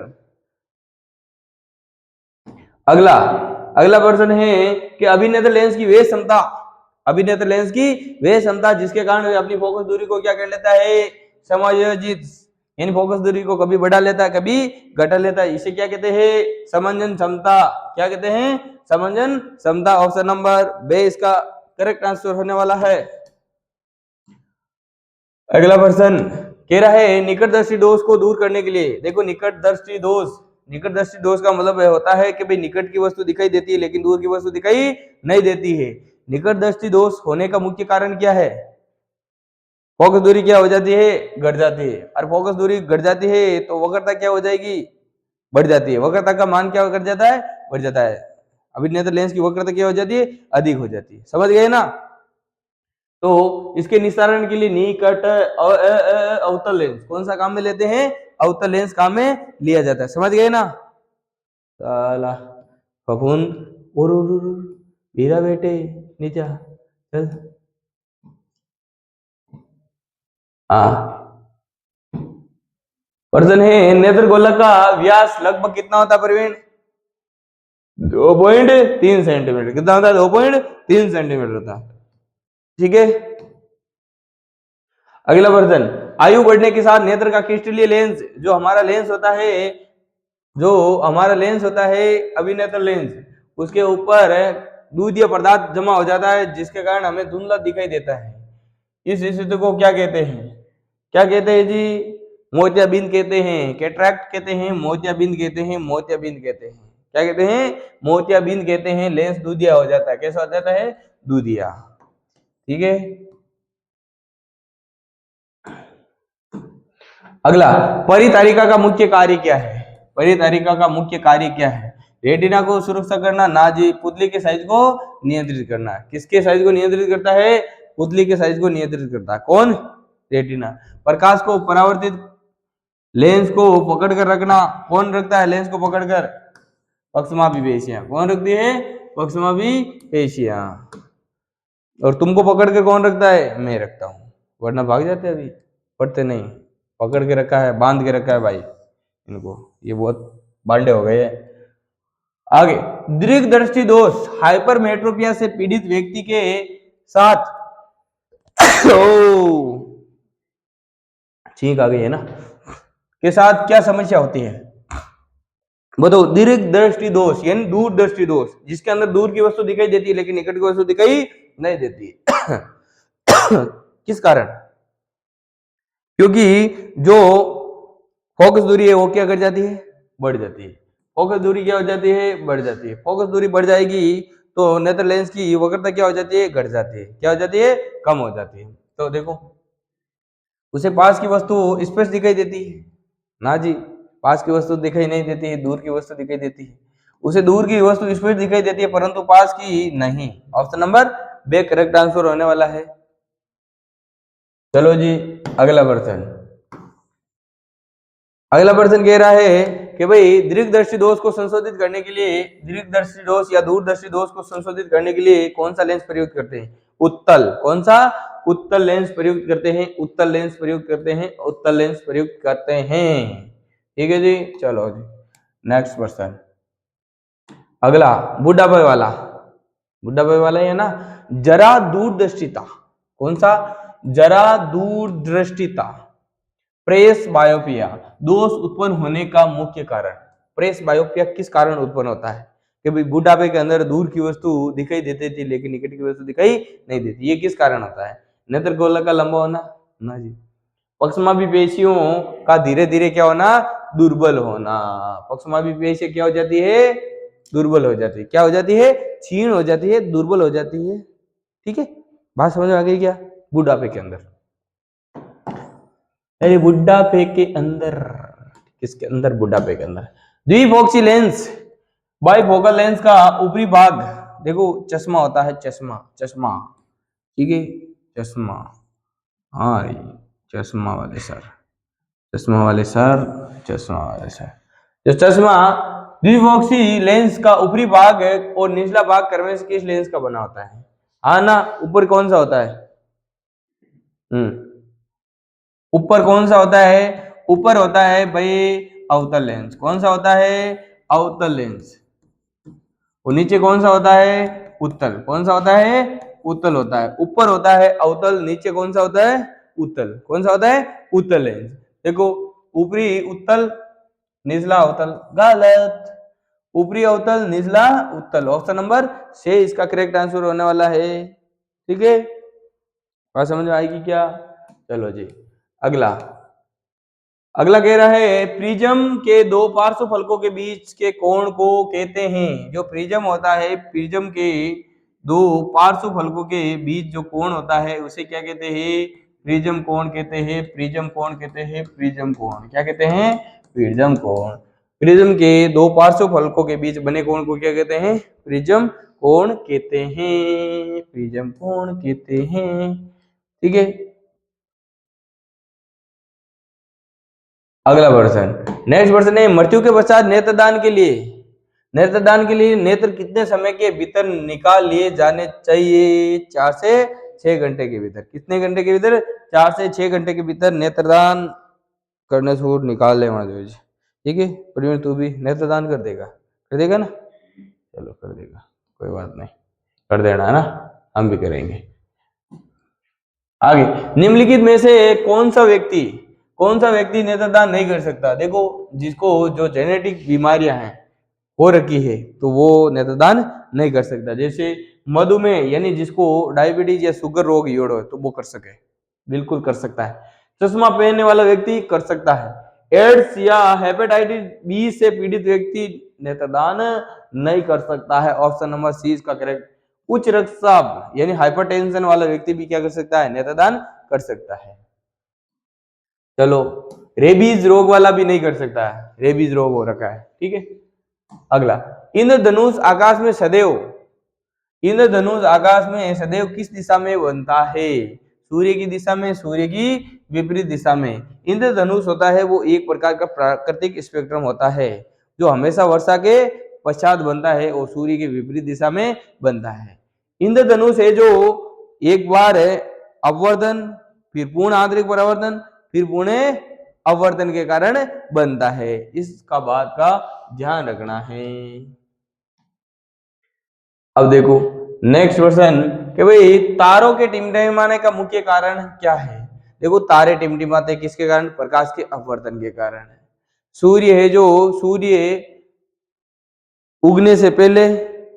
अगला प्रश्न है कि अभिनेत्र लेंस की वे क्षमता जिसके कारण वे अपनी फोकस दूरी को क्या कर लेता है? समायोजित, यानी फोकस दूरी को कभी बढ़ा लेता है, कभी घटा लेता है। इसे क्या कहते हैं? समंजन क्षमता। क्या कहते हैं? समंजन क्षमता। ऑप्शन नंबर बे इसका करेक्ट आंसर होने वाला है। अगला प्रश्न कह रहा है निकट दृष्टि दोष को दूर करने के लिए, देखो निकट दृष्टि दोष का मतलब होता है कि भाई निकट की वस्तु दिखाई देती है लेकिन दूर की वस्तु दिखाई नहीं देती है। निकट दृष्टि दोष होने का मुख्य कारण क्या है? फोकस दूरी क्या हो जाती है? घट जाती है। और फोकस दूरी घट जाती है तो वक्रता क्या हो जाएगी? बढ़ जाती है। वक्रता का मान क्या कर जाता है? बढ़ जाता है। अभिनेत्र लेंस की वक्रता क्या हो जाती है? अधिक हो जाती है। समझ गए ना? तो इसके निस्तारण के लिए निकट अवतल लेंस कौन सा काम में लेते हैं? अवतल लेंस काम में लिया जाता है। समझ गए ना? साला फफूंद और वीरा बेटे नीचे चल। प्रश्न है नेत्र गोलक का व्यास लगभग कितना होता है प्रवीण? 2.3 सेंटीमीटर। कितना होता है? 2.3 सेंटीमीटर होता है। ठीक है। अगला प्रश्न, आयु बढ़ने के साथ नेत्र का क्रिस्टलीय लेंस जो हमारा लेंस होता है अभिनेत्र लेंस, उसके ऊपर दूधीय पदार्थ जमा हो जाता है जिसके कारण हमें धुंधला दिखाई देता है। इस स्थिति को क्या कहते हैं? क्या कहते हैं जी? मोतियाबिंद कहते हैं, कैटरैक्ट कहते हैं, मोतियाबिंद कहते हैं, मोतियाबिंद कहते हैं। क्या कहते हैं? मोतियाबिंद कहते हैं। लेंस दूधिया हो जाता है। कैसा हो जाता है? दूधिया। ठीक है। अगला, परितारिका का मुख्य कार्य क्या है? परितारिका का मुख्य कार्य क्या है? रेटिना को सुरक्षा करना ना जी, पुतली के साइज को नियंत्रित करना। किसके साइज को नियंत्रित करता है? पुतली के साइज को नियंत्रित करता है। कौन? रेटिना। प्रकाश को परावर्तित लेंस को पकड़कर रखना। कौन रखता है लेंस को पकड़कर? पक्षमापी पेशियां। कौन रखती है? पक्षमापी पेशियां। और तुमको पकड़ के कौन रखता है? मैं रखता हूं, वरना भाग जाते अभी, पढ़ते नहीं। पकड़ के रखा है, बांध के रखा है भाई इनको, ये बहुत बांडे हो गए। आगे, दीर्घ दृष्टि दोष हाइपरमेट्रोपिया से पीड़ित व्यक्ति के साथ ठीक आ गई है ना, के साथ क्या समस्या होती है? बताओ। दीर्घ दृष्टि दोष यानी दूर दृष्टि दोष, जिसके अंदर दूर की वस्तु दिखाई देती है लेकिन निकट की वस्तु दिखाई नहीं देती। किस कारण? क्योंकि जो फोकस दूरी है वो क्या कर जाती है? बढ़ जाती है। फोकस दूरी क्या हो जाती है? बढ़ जाती है। फोकस दूरी बढ़ जाएगी तो नेत्र लेंस की वक्रता क्या हो जाती है? घट जाती है। क्या हो जाती है? कम हो जाती है। तो देखो, उसे पास की वस्तु स्पष्ट दिखाई देती है ना जी, पास की वस्तु दिखाई नहीं देती है, दूर की वस्तु दिखाई देती है। उसे दूर की वस्तु स्पष्ट दिखाई देती है परंतु पास की नहीं। ऑप्शन नंबर बे करेक्ट आंसर होने वाला है। चलो जी, अगला प्रश्न कह रहा है कि भाई दीर्घ दृष्टि दोष को संशोधित करने के लिए, दीर्घ दृष्टि दोष या दूर दृष्टि दोष को संशोधित करने के लिए कौन सा लेंस प्रयुक्त करते हैं? उत्तल। कौन सा? उत्तल लेंस प्रयुक्त करते हैं। उत्तल लेंस प्रयुक्त करते हैं। उत्तल लेंस प्रयुक्त करते हैं। ठीक है जी। चलो जी, नेक्स्ट प्रश्न। अगला बुढ़ापे वाला है ना, जरा दूरदृष्टिता। कौन सा? जरा दूरदृष्टिता, प्रेस बायोपिया दोष उत्पन्न होने का मुख्य कारण। प्रेस बायोपिया किस कारण उत्पन्न होता है? कि भाई बुढ़ापे के अंदर दूर की वस्तु दिखाई देती थी लेकिन निकट की वस्तु दिखाई नहीं देती, ये किस कारण होता है? नेत्र गोलक का लंबा होना ना जी। पक्षमापी पेशियों का धीरे धीरे क्या होना? दुर्बल होना। पक्षमापी पेशियां क्या हो जाती है? दुर्बल हो जाती है। क्या हो जाती है? क्षीण हो जाती है, दुर्बल हो जाती है। ठीक है, बात समझ में आ गई क्या? बुढ़ापे के अंदर, अरे बुढ़ापे के अंदर, किसके अंदर? बुढ़ापे के अंदर। द्विफोक्सी लेंस, बाइफोकल लेंस का ऊपरी भाग देखो चश्मा होता है, चश्मा, चश्मा, ठीक है, चश्मा, हाँ चश्मा वाले सर, चश्मा वाले सर, चश्मा वाले सर, जो चश्मा द्विफोक्सी लेंस का ऊपरी भाग है और निचला भाग कर्वेस किस लेंस का बना होता है? हाँ ना, ऊपर कौन सा होता है? ऊपर कौन सा होता है? ऊपर होता है भाई अवतल लेंस। कौन सा होता है? अवतल लेंस। और नीचे कौन सा होता है? उत्तल। कौन सा होता है? उत्तल होता है। ऊपर होता है अवतल, नीचे कौन सा होता है? उत्तल। कौन सा होता है? उत्तल लेंस। देखो ऊपरी उत्तल, निचला अवतल, गलत। ऊपरी अवतल, निचला उत्तल, ऑप्शन नंबर 6 इसका करेक्ट आंसर होने वाला है। ठीक है, बात समझ में आएगी क्या? चलो जी, अगला अगला कह रहा है प्रिज्म के दो पार्श्व फलकों के बीच के कोण को कहते हैं। जो प्रिज्म होता है, प्रिज्म के दो पार्श्व फलकों के बीच जो कोण होता है उसे क्या कहते हैं? प्रिज्म कोण कहते हैं। प्रिज्म कोण कहते हैं। प्रिज्म कोण क्या कहते हैं? प्रिज्म कोण। प्रिज्म के दो पार्श्व फलकों के बीच बने कोण को क्या कहते हैं? प्रिज्म कोण कहते हैं। प्रिज्म कोण कहते हैं। ठीक है, अगला प्रश्न, नेक्स्ट प्रश्न है मृत्यु के पश्चात नेत्रदान के लिए, नेत्रदान के लिए नेत्र कितने समय के भीतर निकाल लिए जाने चाहिए? 4 से 6 घंटे के भीतर। कितने घंटे के भीतर? 4 से 6 घंटे के भीतर नेत्रदान करने से निकाल ले जो। ठीक है, प्रवीण तू भी नेत्रदान कर देगा? कर देगा ना? चलो कर देगा, कोई बात नहीं, कर देना है ना, हम भी करेंगे। आगे, निम्नलिखित में से कौन सा व्यक्ति नेत्रदान नहीं कर सकता? देखो जिसको जो जेनेटिक बीमारियां हैं हो रखी है तो वो नेत्रदान नहीं कर सकता। जैसे मधुमेह यानी जिसको डायबिटीज या शुगर रोग हो तो वो कर सके, बिल्कुल कर सकता है। चश्मा पहनने वाला व्यक्ति कर सकता है। एड्स या हेपेटाइटिस बी से पीड़ित व्यक्ति नेत्रदान नहीं कर सकता है। ऑप्शन नंबर सी इसका करेक्ट। उच्च रक्तचाप यानी हाइपरटेंशन वाला व्यक्ति भी क्या कर सकता है? नेत्रदान कर सकता है। चलो, रेबीज रोग वाला भी नहीं कर सकता है, रेबीज रोग हो रखा है। ठीक है, अगला, इंद्रधनुष आकाश में सदैव, इंद्रधनुष आकाश में सदैव किस दिशा में बनता है? सूर्य की दिशा में, सूर्य की विपरीत दिशा में। इंद्रधनुष होता है वो एक प्रकार का प्राकृतिक स्पेक्ट्रम होता है जो हमेशा वर्षा के पश्चात बनता है और सूर्य के विपरीत दिशा में बनता है। इंद्रधनुष है जो एक बार अवर्धन, फिर पूर्ण आंतरिक परावर्तन, फिर पूर्ण अवर्धन के कारण बनता है। इसका बात का ध्यान रखना है। अब देखो नेक्स्ट क्वेश्चन कि भाई तारों के टिमटिमाने का मुख्य कारण क्या है? देखो तारे टिमटिमाते किसके कारण? प्रकाश के अपवर्तन के कारण है। सूर्य है जो सूर्य उगने से पहले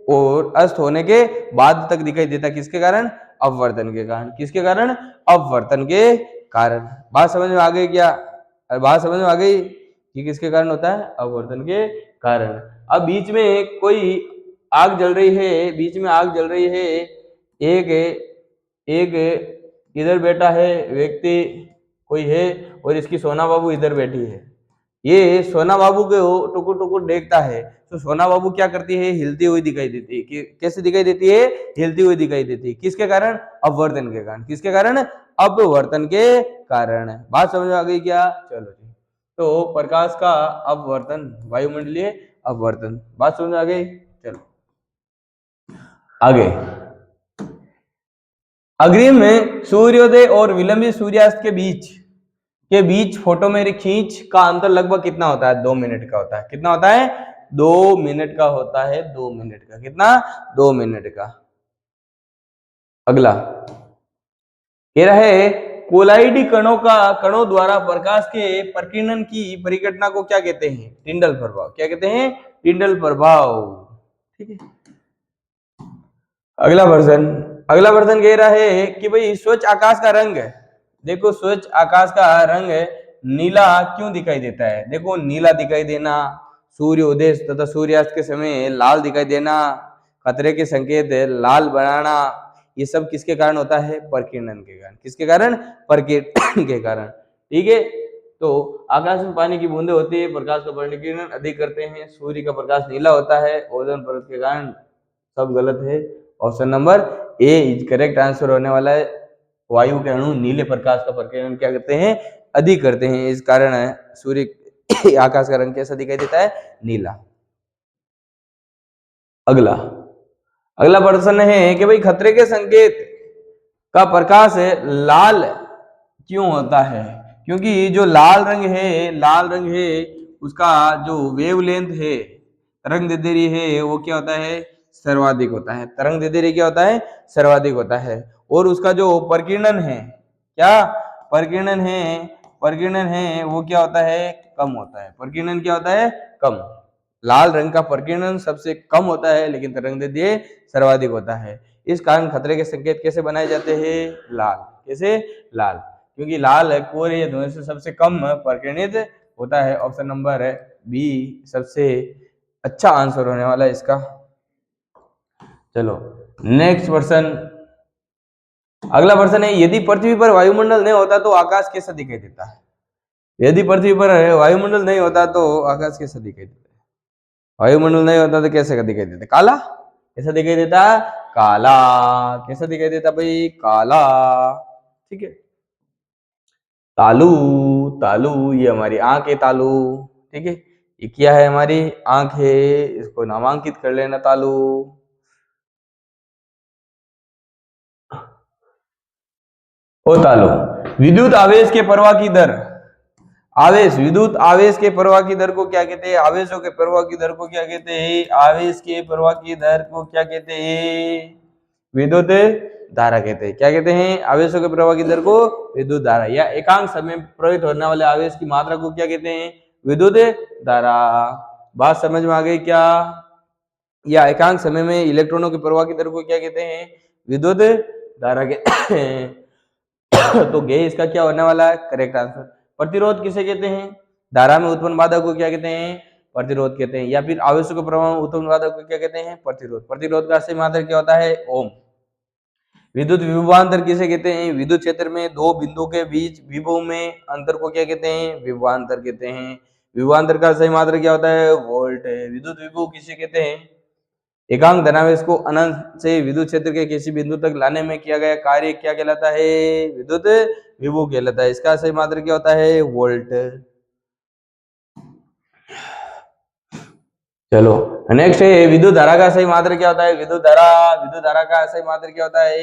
और अस्त होने के बाद तक दिखाई देता, किसके कारण? अपवर्तन के कारण। किसके कारण? अपवर्तन के कारण। बात समझ में आ गई क्या? बात समझ में आ गई कि किसके कारण होता है? अपवर्तन के कारण। अब बीच में कोई आग जल रही है, बीच में आग जल रही है, एक इधर बैठा है व्यक्ति कोई है और इसकी सोना बाबू इधर बैठी है। ये सोना बाबू के टुकुर टुकुर देखता है तो सोना बाबू क्या करती है? हिलती हुई दिखाई देती है। कैसे दिखाई देती है? हिलती हुई दिखाई देती है। किसके कारण? अपवर्तन के कारण। किसके कारण? अपवर्तन के कारण। बात समझ में आ गई क्या? चलो जी, तो प्रकाश का अपवर्तन, वायुमंडलीय अपवर्तन। बात समझ में आ गई? चलो आगे, अग्रिम में सूर्योदय और विलंबित सूर्यास्त के बीच फोटोमेट्रिक खींच का अंतर लगभग कितना होता है? 2 मिनट का होता है। कितना होता है? 2 मिनट का होता है। 2 मिनट का। कितना? 2 मिनट का। अगला कह रहा है कोलाइडी कणों द्वारा प्रकाश के प्रकीर्णन की परिघटना को क्या कहते हैं? टिंडल प्रभाव। क्या कहते हैं? टिंडल प्रभाव। ठीक है। अगला वर्जन कह रहा है कि भाई स्वच्छ आकाश का रंग, देखो स्वच्छ आकाश का रंग नीला क्यों दिखाई देता है? देखो नीला दिखाई देना, सूर्योदय तथा सूर्यास्त के समय लाल दिखाई देना, खतरे के संकेत लाल बनाना, ये सब किसके कारण होता है? प्रकीर्णन के कारण। किसके कारण? प्रकीर्णन के कारण। ठीक है। तो आकाश में पानी की बूंदें होती है, प्रकाश का प्रकीर्णन अधिक करते हैं, सूर्य का प्रकाश नीला होता है, ओजोन परत के कारण। सब गलत है। Option number A is correct answer होने वाला है। वायु के अणु नीले प्रकाश का प्रकीर्णन क्या करते हैं? अधिक करते हैं, इस कारण सूर्य आकाश का रंग कैसा दिखाई देता है? नीला। अगला प्रश्न है कि भाई खतरे के संकेत का प्रकाश लाल क्यों होता है? क्योंकि जो लाल रंग है उसका जो वेवलेंथ है, तरंग दैर्ध्य है, वो क्या होता है? सर्वाधिक होता है। तरंग दैर्ध्य क्या होता है? सर्वाधिक होता है। और उसका जो प्रकीर्णन है, क्या प्रकीर्णन है वो क्या होता है? कम होता है। प्रकीर्णन क्या होता है? कम। लाल रंग का प्रकीर्णन सबसे कम होता है, लेकिन तरंग दैर्ध्य सर्वाधिक होता है। इस कारण खतरे के संकेत कैसे बनाए जाते हैं? लाल। कैसे? लाल। क्योंकि लाल कोरे या धुएं से सबसे कम प्रकीर्णित होता है। ऑप्शन नंबर बी सबसे अच्छा आंसर होने वाला है इसका। चलो नेक्स्ट क्वेश्चन। अगला प्रश्न है यदि पृथ्वी पर वायुमंडल नहीं होता तो आकाश कैसा दिखाई देता है? यदि पृथ्वी पर वायुमंडल नहीं होता तो आकाश कैसा दिखाई देता है? वायुमंडल नहीं होता तो कैसे दिखाई देता? काला। कैसा दिखाई देता? काला। कैसा दिखाई देता भाई? काला। ठीक है। तालू, ये हमारी आंख है तालू। ठीक है। ये क्या है? हमारी आंख है, इसको नामांकित कर लेना तालू। ओ तालू, विद्युत आवेश के प्रवाह की दर, विद्युत आवेश के प्रवाह की दर को क्या कहते हैं? आवेशों के प्रवाह की दर को क्या कहते हैं? आवेश के प्रवाह की दर को क्या कहते हैं? विद्युत धारा कहते हैं। क्या कहते हैं? आवेशों के प्रवाह की दर को विद्युत धारा, या एकांक समय में प्रवाहित होने वाले आवेश की मात्रा को क्या कहते हैं? विद्युत धारा। बात समझ में आ गई क्या? या एकांक समय में इलेक्ट्रॉनों के प्रवाह की दर को क्या कहते हैं? विद्युत धारा कहते हैं। तो गे इसका क्या होने वाला है? Correct answer. प्रतिरोध किसे कहते हैं? धारा में उत्पन्न बाधा को क्या कहते हैं? प्रतिरोध कहते हैं। या फिर आवेशों के प्रवाह में उत्पन्न बाधा को क्या कहते हैं? प्रतिरोध। प्रतिरोध का सही मात्रक क्या होता है? ओम। विद्युत विभवांतर किसे कहते हैं? विद्युत क्षेत्र में दो बिंदुओं के बीच विभव में अंतर को क्या कहते हैं? विभवांतर कहते हैं। विभवांतर का सही मात्रक क्या होता है? वोल्ट। विद्युत विभव किसे कहते हैं? एकांक धनावेश को अनंत से विद्युत क्षेत्र के किसी बिंदु तक लाने में किया गया कार्य क्या कहलाता है? विद्युत विभव कहलाता है। इसका सही मात्रक क्या होता है? वोल्ट। चलो नेक्स्ट है विद्युत धारा का सही मात्रक क्या होता है? विद्युत धारा का सही मात्रक क्या होता है?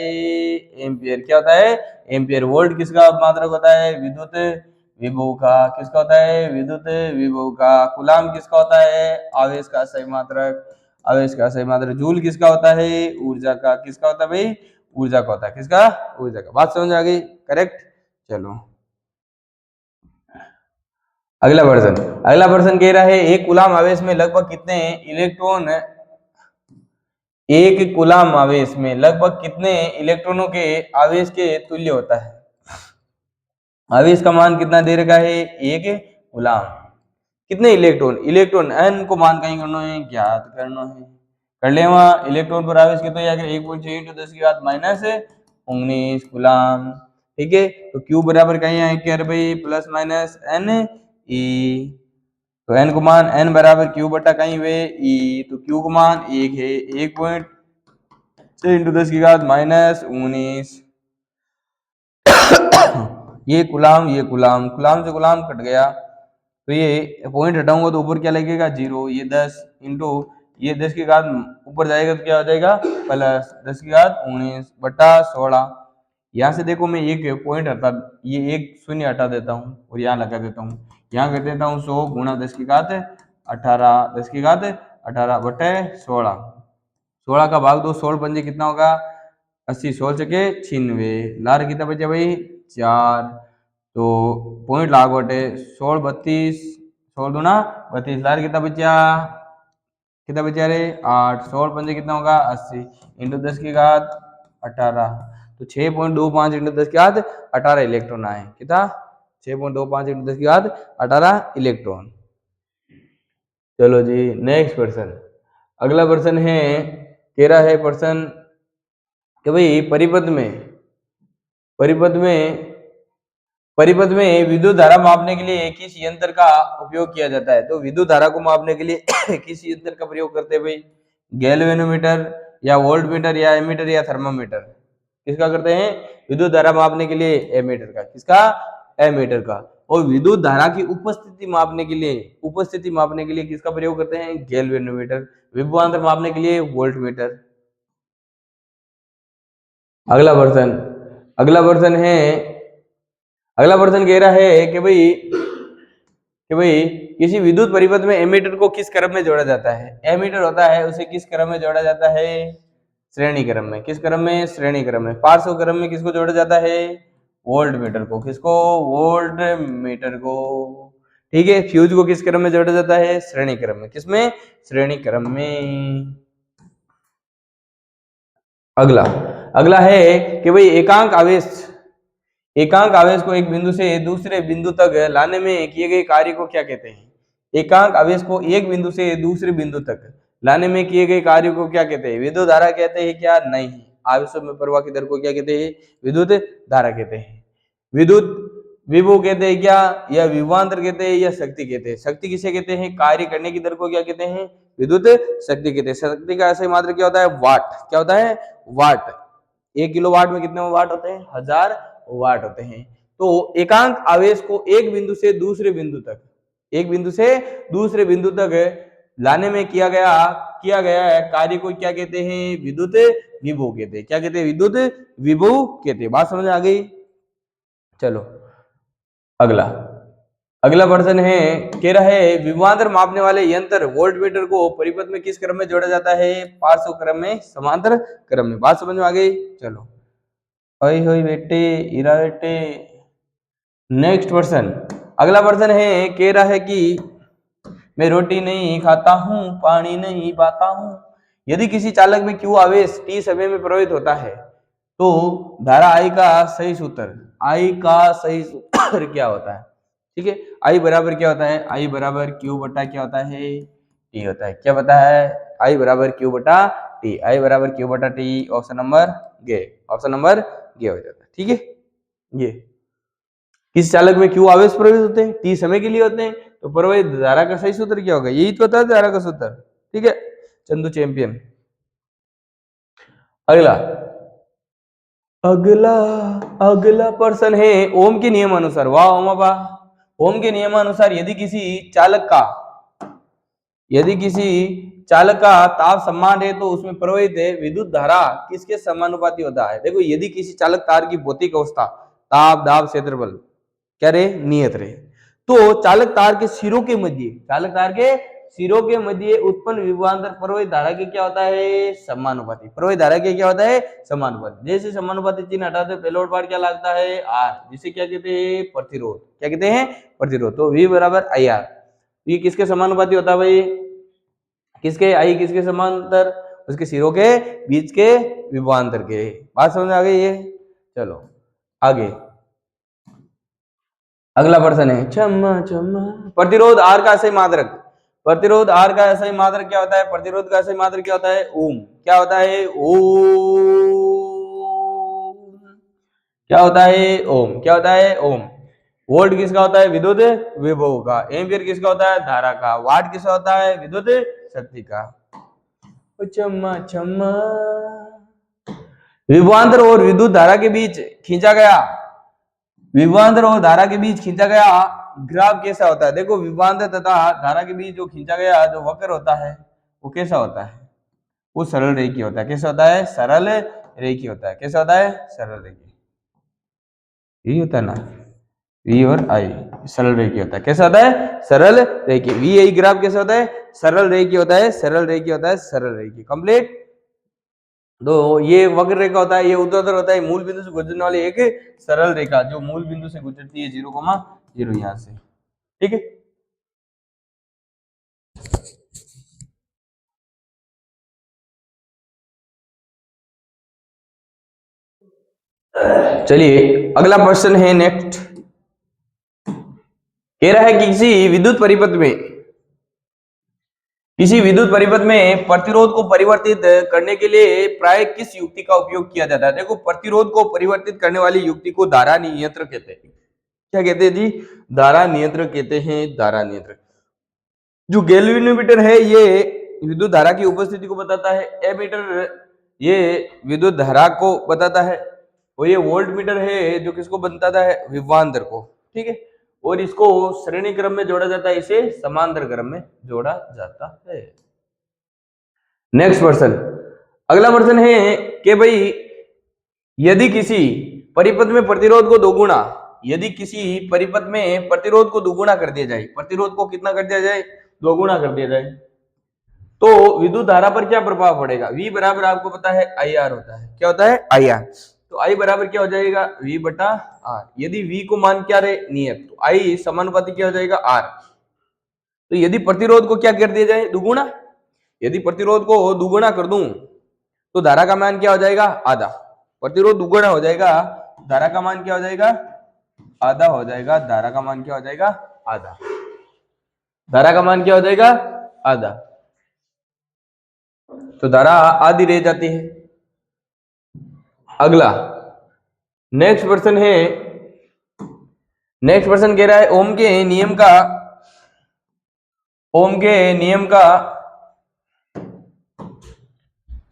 एम्पियर। क्या होता है? एम्पियर। वोल्ट किसका मात्रक होता है? विद्युत विभव का। किसका होता है? विद्युत विभव का। कूलाम किसका होता है? आवेश का सही मात्रक। आवेश का सही मात्रक। जूल किसका होता है? ऊर्जा का। किसका होता है भाई? ऊर्जा का होता है। किसका? ऊर्जा का। बात समझ आ गई? करेक्ट। चलो अगला प्रश्न कह रहा है एक कूलाम आवेश में लगभग कितने इलेक्ट्रॉन, एक कूलाम आवेश में लगभग कितने इलेक्ट्रॉनों के आवेश के तुल्य होता है? आवेश का मान कितना दे रखा है? एक कूलाम। कितने इलेक्ट्रॉन एन को मान कहीं करना है, ज्ञात करना है। कर ले वहां इलेक्ट्रॉन पर आवेश कितना है? 1.6 × 10⁻⁻19 कूलाम। ठीक है। तो क्यू बराबर कहीं आए क्या भाई? Plus minus n e. तो एन को मान एन बराबर क्यू बटा कहीं वे ई। तो क्यू को मान एक है, 1.6 × 10⁻⁻19। ये कुलाम से कुलाम कट गया, तो ये पॉइंट हटाऊंगा तो ऊपर क्या लगेगा? 0। ये 10 इंटू ये 10 की घात ऊपर जाएगा तो क्या हो जाएगा? प्लस 10⁻19 बटा 16। यहाँ से देखो मैं एक पॉइंट हटा, ये एक शून्य हटा देता हूँ और यहाँ लगा देता हूँ। यहाँ कर देता हूँ 100 × 10 की घात 18, 10 की घात 18 बटे 16। 16 का भाग दो, 16 पंजे कितना होगा? 80, 16 छके 96। लार कितना बचा भाई? 4, तो पॉइंट लाग बटे 16 32, 16 दूना 32, लार कितना बचा रे 8, 16 पंजे कितना होगा 80, इंटू 10 की घात 18, तो 6.25 इंटू 10 की घात 18 इलेक्ट्रॉन आए, कितना 6.25 इंटू 10 की घात 18 इलेक्ट्रॉन। चलो जी नेक्स्ट क्वेश्चन, अगला प्रश्न है, कह रहा है प्रश्न कि भाई परिपथ में विद्युत धारा मापने के लिए किस यंत्र का उपयोग किया जाता है? तो विद्युत धारा को मापने के लिए किस यंत्र का प्रयोग करते हैं भाई? गैल्वेनोमीटर या वोल्टमीटर या एमीटर या थर्मामीटर? किसका करते हैं? विद्युत धारा मापने के लिए एमीटर का। किसका? एमीटर का। और विद्युत धारा की उपस्थिति मापने के लिए किसका प्रयोग करते हैं? गैल्वेनोमीटर। विभवांतर मापने के लिए वोल्टमीटर। अगला प्रश्न कह रहा है कि भाई किसी विद्युत परिपथ में एमीटर को किस क्रम में जोड़ा जाता है? एमीटर होता है उसे किस क्रम में जोड़ा जाता है? श्रेणी क्रम में। किस क्रम में? श्रेणी क्रम में। पार्श्व क्रम में किसको जोड़ा जाता है? वोल्ट मीटर को। किसको? वोल्ट मीटर को। ठीक है। फ्यूज को किस क्रम में जोड़ा जाता है? श्रेणी क्रम में। किसमें? श्रेणी क्रम में। अगला है कि भाई एकांक आवेश को एक बिंदु से दूसरे बिंदु तक लाने में किए गए कार्य को क्या कहते हैं? एकांक आवेश को एक बिंदु से दूसरे बिंदु तक लाने में किए गए कार्य को क्या कहते हैं? विद्युत धारा कहते हैं क्या? नहीं। आवेशों में प्रवाह की दर को क्या कहते हैं? विद्युत धारा कहते हैं। विद्युत विभव कहते हैं क्या? या विभवांतर कहते हैं या शक्ति कहते हैं? शक्ति किसे कहते हैं? कार्य करने की दर को क्या कहते हैं? विद्युत शक्ति कहते हैं। शक्ति का ऐसे मात्रा क्या होता है? वाट। क्या होता है? वाट। 1 किलोवाट में कितने वाट होते हैं? 1000 वाट होते हैं। तो एकांक आवेश को एक बिंदु से दूसरे बिंदु तक लाने में किया गया है कार्य को क्या कहते हैं? विद्युत विभव कहते हैं। क्या कहते हैं? विद्युत विभव कहते हैं। बात समझ आ गई? चलो अगला प्रश्न है, कह रहा है विभवांतर मापने वाले यंत्र वोल्टमीटर को परिपथ में किस क्रम में जोड़ा जाता है? पार्श्व क्रम में, समांतर क्रम में। बात समझ में आ गई? चलो होई बेटे, इरा बेटे। नेक्स्ट प्रश्न, अगला प्रश्न है, कह रहा है कि मैं रोटी नहीं खाता हूं, पानी नहीं पाता हूं। यदि किसी चालक में Q आवेश T समय में प्रवाहित होता है तो धारा I का सही सूत्र क्या होता है? ठीक है। I बराबर क्या होता है? I बराबर Q बटा क्या होता है? T होता है। क्या पता है? I बराबर Q बटा T। I बराबर Q बटा T। ऑप्शन नंबर गे हो जाता है। ठीक है। ये किस चालक में Q आवेश प्रवाहित होते हैं, T समय के लिए होते हैं, तो प्रवाहित धारा का सही सूत्र क्या होगा? यही तो होता है धारा का सूत्र। ठीक है। चंदू चैंपियन। अगला प्रश्न है ओम के नियम अनुसार। वाह ओमा वाह। ओम के नियमानुसार यदि किसी चालक का ताप समान है तो उसमें प्रवाहित विद्युत धारा किसके समानुपाती होता है? देखो, यदि किसी चालक तार की भौतिक अवस्था ताप, दाब, क्षेत्रफल क्या रे? नियत रहे, तो चालक तार के सिरों के मध्य उत्पन्न विभवांतर प्रवाहित धारा के क्या होता है? समानुपाती। प्रवाहित धारा के क्या होता है? समानुपाती। जैसे समानुपाती चिन्ह हटाते हैं पहला पार्ट क्या लगता है? आर, जिसे क्या कहते हैं? प्रतिरोध। क्या कहते हैं? प्रतिरोध। तो V बराबर IR। ये किसके समानुपाती होता है भाई? किसके? I किसके समांतर? उसके सिरों के बीच के विभवांतर के। बात समझ आ गई है? चलो आगे अगला प्रश्न है, प्रतिरोध R का सही मात्रक। प्रतिरोध R का सही मात्रक क्या होता है? प्रतिरोध का सही मात्रक क्या होता है? ओम। क्या होता है? ओम। क्या होता है? ओम। क्या होता है? ओम। वोल्ट किसका होता है? विद्युत विभव का। एम्पियर किसका होता है? धारा का। वाट किसका होता है? विद्युत शक्ति का। विभवांतर और विद्युत धारा के बीच खींचा गया ग्राफ कैसा होता है? देखो, विभवांतर तथा धारा के बीच जो खींचा गया जो वक्र होता है वो कैसा होता है? वो सरल रेखीय होता है। कैसा होता है? सरल रेखीय होता है। कैसा होता है? सरल रेखीय। यही होता है ना, V और I सरल रेखीय होता है। कैसा होता है? सरल रेखीय। VI ग्राफ कैसा होता है? सरल रेखीय होता है। कंप्लीट। तो ये वक्र रेखा होता है, ये ऊर्ध्वाधर होता है, मूल बिंदु से गुजरने वाली एक सरल रेखा जो मूल बिंदु से गुजरती है 0,0 यहां से, ठीक है। चलिए अगला क्वेश्चन है नेक्स्ट, कह रहा है कि किसी विद्युत परिपथ में प्रतिरोध को परिवर्तित करने के लिए प्राय किस युक्ति का उपयोग किया जाता है। देखो प्रतिरोध को परिवर्तित करने वाली युक्ति को धारा नियंत्रक कहते हैं। क्या कहते हैं जी? धारा नियंत्रक कहते हैं, धारा नियंत्रक। जो गैल्वेनोमीटर है ये विद्युत धारा की उपस्थिति को बताता है, एमीटर ये विद्युत धारा को बताता है, और ये वोल्ट मीटर है जो किसको बताता है? विभवांतर को, ठीक है। और इसको श्रेणी क्रम में जोड़ा जाता है, इसे समांतर क्रम में जोड़ा जाता है। नेक्स्ट प्रश्न, अगला प्रश्न है कि भाई यदि किसी परिपथ में प्रतिरोध को दोगुना, यदि किसी परिपथ में प्रतिरोध को दोगुना कर दिया जाए, प्रतिरोध को कितना कर दिया जाए? दोगुना कर दिया जाए, तो विद्युत धारा पर क्या प्रभाव पड़ेगा? V बराबर आपको पता है IR होता है। क्या होता है? IR। तो I बराबर क्या हो जाएगा? V बटा R। यदि V को मान क्या रहे? नियत, तो I समानुपाती क्या हो जाएगा? R। तो यदि प्रतिरोध को क्या कर दिया जाए? दुगुना, यदि प्रतिरोध को दुगुना कर दूं तो धारा का मान क्या हो जाएगा? आधा। प्रतिरोध दुगुना हो जाएगा, धारा का मान क्या हो जाएगा? आधा हो जाएगा। धारा का मान क्या हो जाएगा? आधा। धारा का मान क्या हो जाएगा? आधा। तो धारा आधी रह जाती है। अगला नेक्स्ट प्रश्न है, नेक्स्ट प्रश्न कह रहा है ओम के नियम का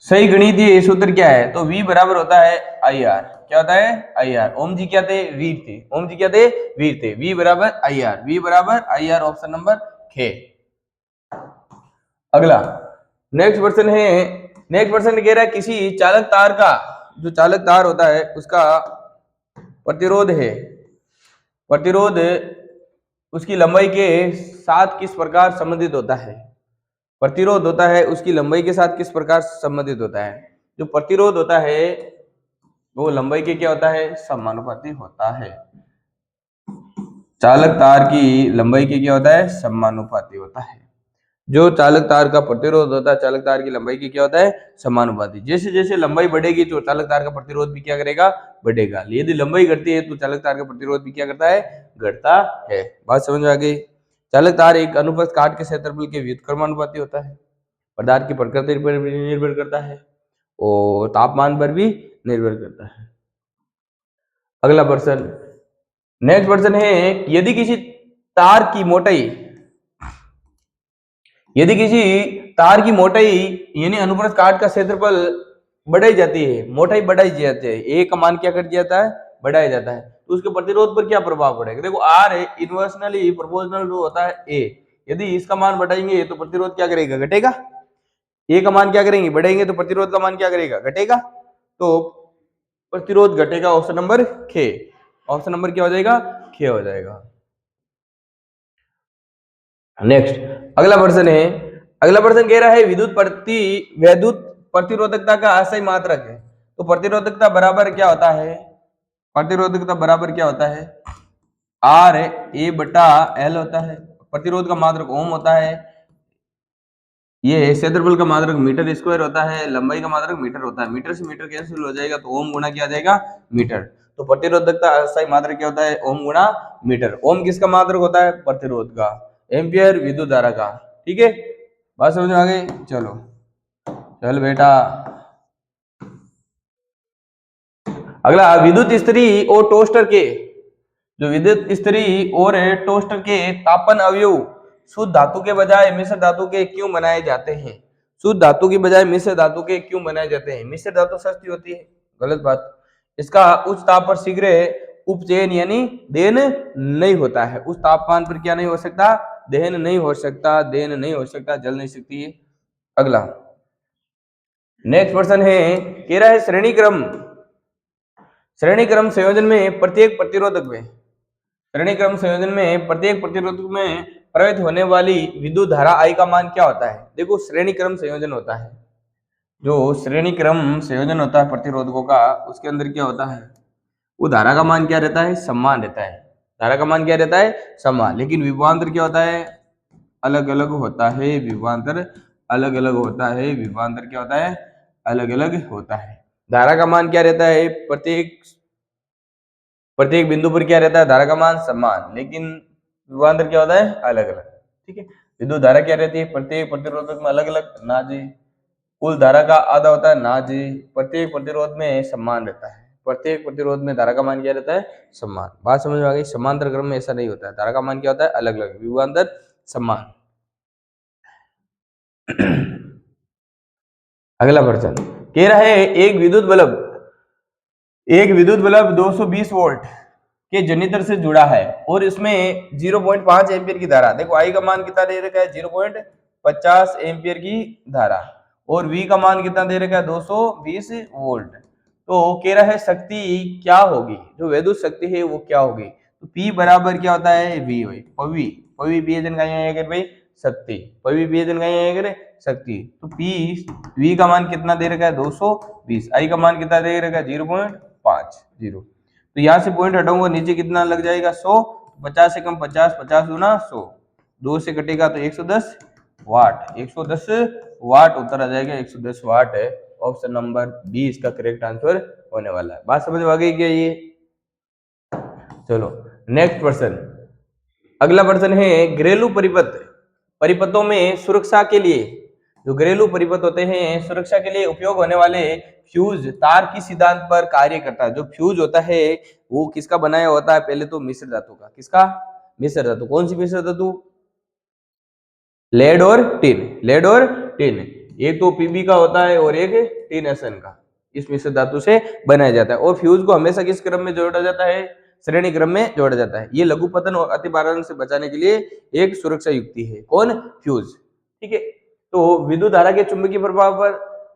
सही गणितीय सूत्र क्या है? तो V बराबर होता है IR। क्या होता है? IR। ओम जी क्या थे? वीर थे। ओम जी क्या थे? वीर थे। V बराबर IR। V बराबर IR, ऑप्शन नंबर ख। अगला नेक्स्ट प्रश्न है, नेक्स्ट प्रश्न कह रहा है किसी चालक तार का, जो चालक तार होता है उसका प्रतिरोध है, प्रतिरोध उसकी लंबाई के साथ किस प्रकार संबंधित होता है? प्रतिरोध होता है उसकी लंबाई के साथ किस प्रकार संबंधित होता है? जो प्रतिरोध होता है वो लंबाई के क्या होता है? समानुपाती होता है। चालक तार की लंबाई के क्या होता है? समानुपाती होता है। जो चालक तार का प्रतिरोध होता है चालक तार की लंबाई की क्या होता है? समानुपाती। जैसे जैसे लंबाई बढ़ेगी तो चालक तार का प्रतिरोध भी क्या करेगा? बढ़ेगा। यदि लंबाई घटती है तो चालक तार का प्रतिरोध भी क्या करता है? घटता है। बात समझ में आ गई? चालक तार एक अनुप्रस्थ काट के क्षेत्रफल के व्युत्क्रमानुपाती होता है, पदार्थ की प्रकृति पर भी निर्भर करता है और तापमान पर भी निर्भर करता है। अगला प्रश्न, नेक्स्ट प्रश्न है यदि किसी तार की मोटाई, यदि किसी तार की मोटाई यानी अनुप्रस्थ काट का क्षेत्रफल बढ़ाई जाती है, मोटाई बढ़ाई जाती है, ए का मान क्या कर दिया जाता है? बढ़ाया जाता है, तो उसके प्रतिरोध पर क्या प्रभाव पड़ेगा? देखो आर है इनवर्सनली प्रोपोर्शनल टू होता है ए, यदि इसका मान बढ़ाएंगे तो प्रतिरोध क्या करेगा? घटेगा। ए का मान क्या करेंगे? बढ़ाएंगे तो प्रतिरोध का मान क्या करेगा? घटेगा। तो प्रतिरोध घटेगा, ऑप्शन नंबर खे। ऑप्शन नंबर क्या हो जाएगा? खे हो जाएगा। नेक्स्ट अगला प्रश्न है, अगला प्रश्न कह रहा है विद्युत प्रतिरोधकता का अस्थायी मात्रक है, तो प्रतिरोधकता बराबर क्या होता है? प्रतिरोधकता बराबर क्या होता है? आर ए बटा एल होता है। प्रतिरोध का मात्रक ओम होता है, ये क्षेत्रफल का मात्रक मीटर स्क्वायर होता है, लंबाई का मात्रक मीटर होता है। मीटर से मीटर कैंसिल हो जाएगा तो ओम गुणा क्या जाएगा? मीटर। तो प्रतिरोधकता अस्थायी मात्रक क्या होता है? ओम गुणा मीटर। ओम किसका मात्रक होता है? प्रतिरोध का। एम्पियर विद्युत धारा का। ठीक है, बात समझ में आ गई? चलो चल बेटा। अगला विद्युत इस्त्री और टोस्टर के, जो विद्युत इस्त्री और टोस्टर के तापन अवयव शुद्ध धातु के बजाय मिश्र धातु के क्यों बनाए जाते हैं? शुद्ध धातु की बजाय मिश्र धातु के क्यों बनाए जाते हैं? मिश्र धातु सस्ती होती है, गलत बात। इसका उच्च ताप पर शीघ्र उपचयन यानी दहन नहीं होता है। उस तापमान पर क्या नहीं हो सकता? दहन नहीं हो सकता, दहन नहीं हो सकता, जल नहीं सकती है। अगला नेक्स्ट प्रश्न है, कह रहा है श्रेणी क्रम संयोजन में प्रत्येक प्रतिरोधक में, श्रेणी क्रम संयोजन में प्रत्येक प्रतिरोधक में प्रवाहित होने वाली विद्युत धारा I का मान क्या होता है? देखो श्रेणी क्रम संयोजन होता है, जो श्रेणी क्रम संयोजन होता है प्रतिरोधकों का, उसके अंदर क्या होता है, वो धारा का मान क्या रहता है, समान रहता है। धारा का मान क्या रहता है, समान। लेकिन विभवांतर क्या होता है, अलग अलग होता है। विभवांतर अलग अलग होता है। विभवांतर क्या होता है, अलग अलग होता है। धारा का मान क्या रहता है, प्रत्येक प्रत्येक बिंदु पर क्या रहता है, धारा का मान समान, लेकिन विभवांतर क्या होता है, अलग अलग। ठीक है। विद्युत धारा क्या रहती है, प्रत्येक प्रतिरोधक में अलग अलग, ना जी। कुल धारा का आधा होता है, ना जी। प्रत्येक प्रतिरोध में समान रहता है। प्रत्येक प्रतिरोध में धारा का मान क्या रहता है, समान। बात समझ में आ गई। समांतर क्रम में ऐसा नहीं होता है, धारा का मान क्या होता है, अलग अलग, विभवांतर समान। अगला प्रश्न कह रहा है, एक विद्युत बल्ब 220 वोल्ट के जनरेटर से जुड़ा है और इसमें 0.5 एम्पियर की धारा, देखो आई का मान कितना दे रखा है, 0.50 एम्पियर की धारा, और V का मान कितना दे रखा है, 220 वोल्ट। तो कह रहा है शक्ति क्या होगी, जो विद्युत शक्ति है वो क्या होगी। तो P बराबर क्या होता है, V भाई, पवी पवी विभाजन का यहाँ अगर भाई शक्ति, पवी विभाजन का यहाँ अगर शक्ति, तो P V का मान कितना दे रखा है, 220, I का मान कितना दे रखा है, 0.50। तो यहाँ से पॉइंट हटाऊंगा, नीचे कितना लग जाएगा, 100, 50 से कम 50, 50 गुना 100, 2 से कटेगा तो 110 वाट, 110 वाट उत्तर आ जाएगा, 110 वाट है। ऑप्शन नंबर बी इसका करेक्ट आंसर होने वाला है। बात समझ में आ गई क्या ये। चलो नेक्स्ट प्रश्न। अगला प्रश्न है, घरेलू परिपथ, परिपथों में सुरक्षा के लिए, जो घरेलू परिपथ होते हैं सुरक्षा के लिए उपयोग होने वाले फ्यूज तार किस सिद्धांत पर कार्य करता है। जो फ्यूज होता है वो किसका बनाया होता है, पहले तो मिश्र धातु का। किसका, मिश्र धातु। कौन सी मिश्र धातु, लेड और टिन, लेड और टिन। एक तो पीबी का होता है और एक टिन एसएन का, इस मिश्र धातु से बनाया जाता है। और फ्यूज को हमेशा किस क्रम में जोड़ा जाता है, श्रेणी क्रम में जोड़ा जाता है। ये लघुपतन और अतिभारण से बचाने के लिए एक सुरक्षा युक्ति है। कौन, फ्यूज। ठीक है। तो विद्युत धारा के चुंबकीय प्रभाव पर,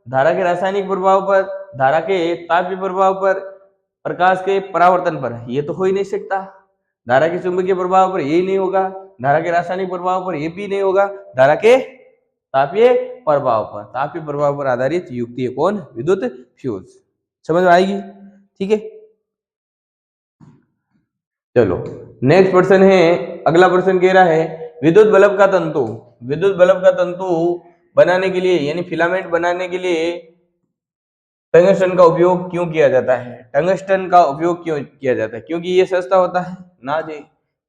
धारा के रासायनिक प्रभाव पर, धारा के तापीय प्रभाव पर, प्रकाश के परावर्तन पर ये तो हो ही नहीं सकता। धारा के चुंबकीय प्रभाव पर ये नहीं होगा, धारा के रासायनिक प्रभाव पर ये भी नहीं होगा, धारा के तापीय प्रभाव पर, तापीय प्रभाव पर आधारित युक्ति है कौन, विद्युत फ्यूज। समझ में आएगी। ठीक है। चलो नेक्स्ट प्रश्न है, अगला प्रश्न कह रहा है, विद्युत बल्ब का तंतु, विद्युत बल्ब का तंतु बनाने के लिए यानी फिलामेंट बनाने के लिए टंगस्टन का उपयोग क्यों किया जाता है। टंगस्टन का उपयोग क्यों किया जाता है, क्योंकि ये सस्ता होता है, ना जी।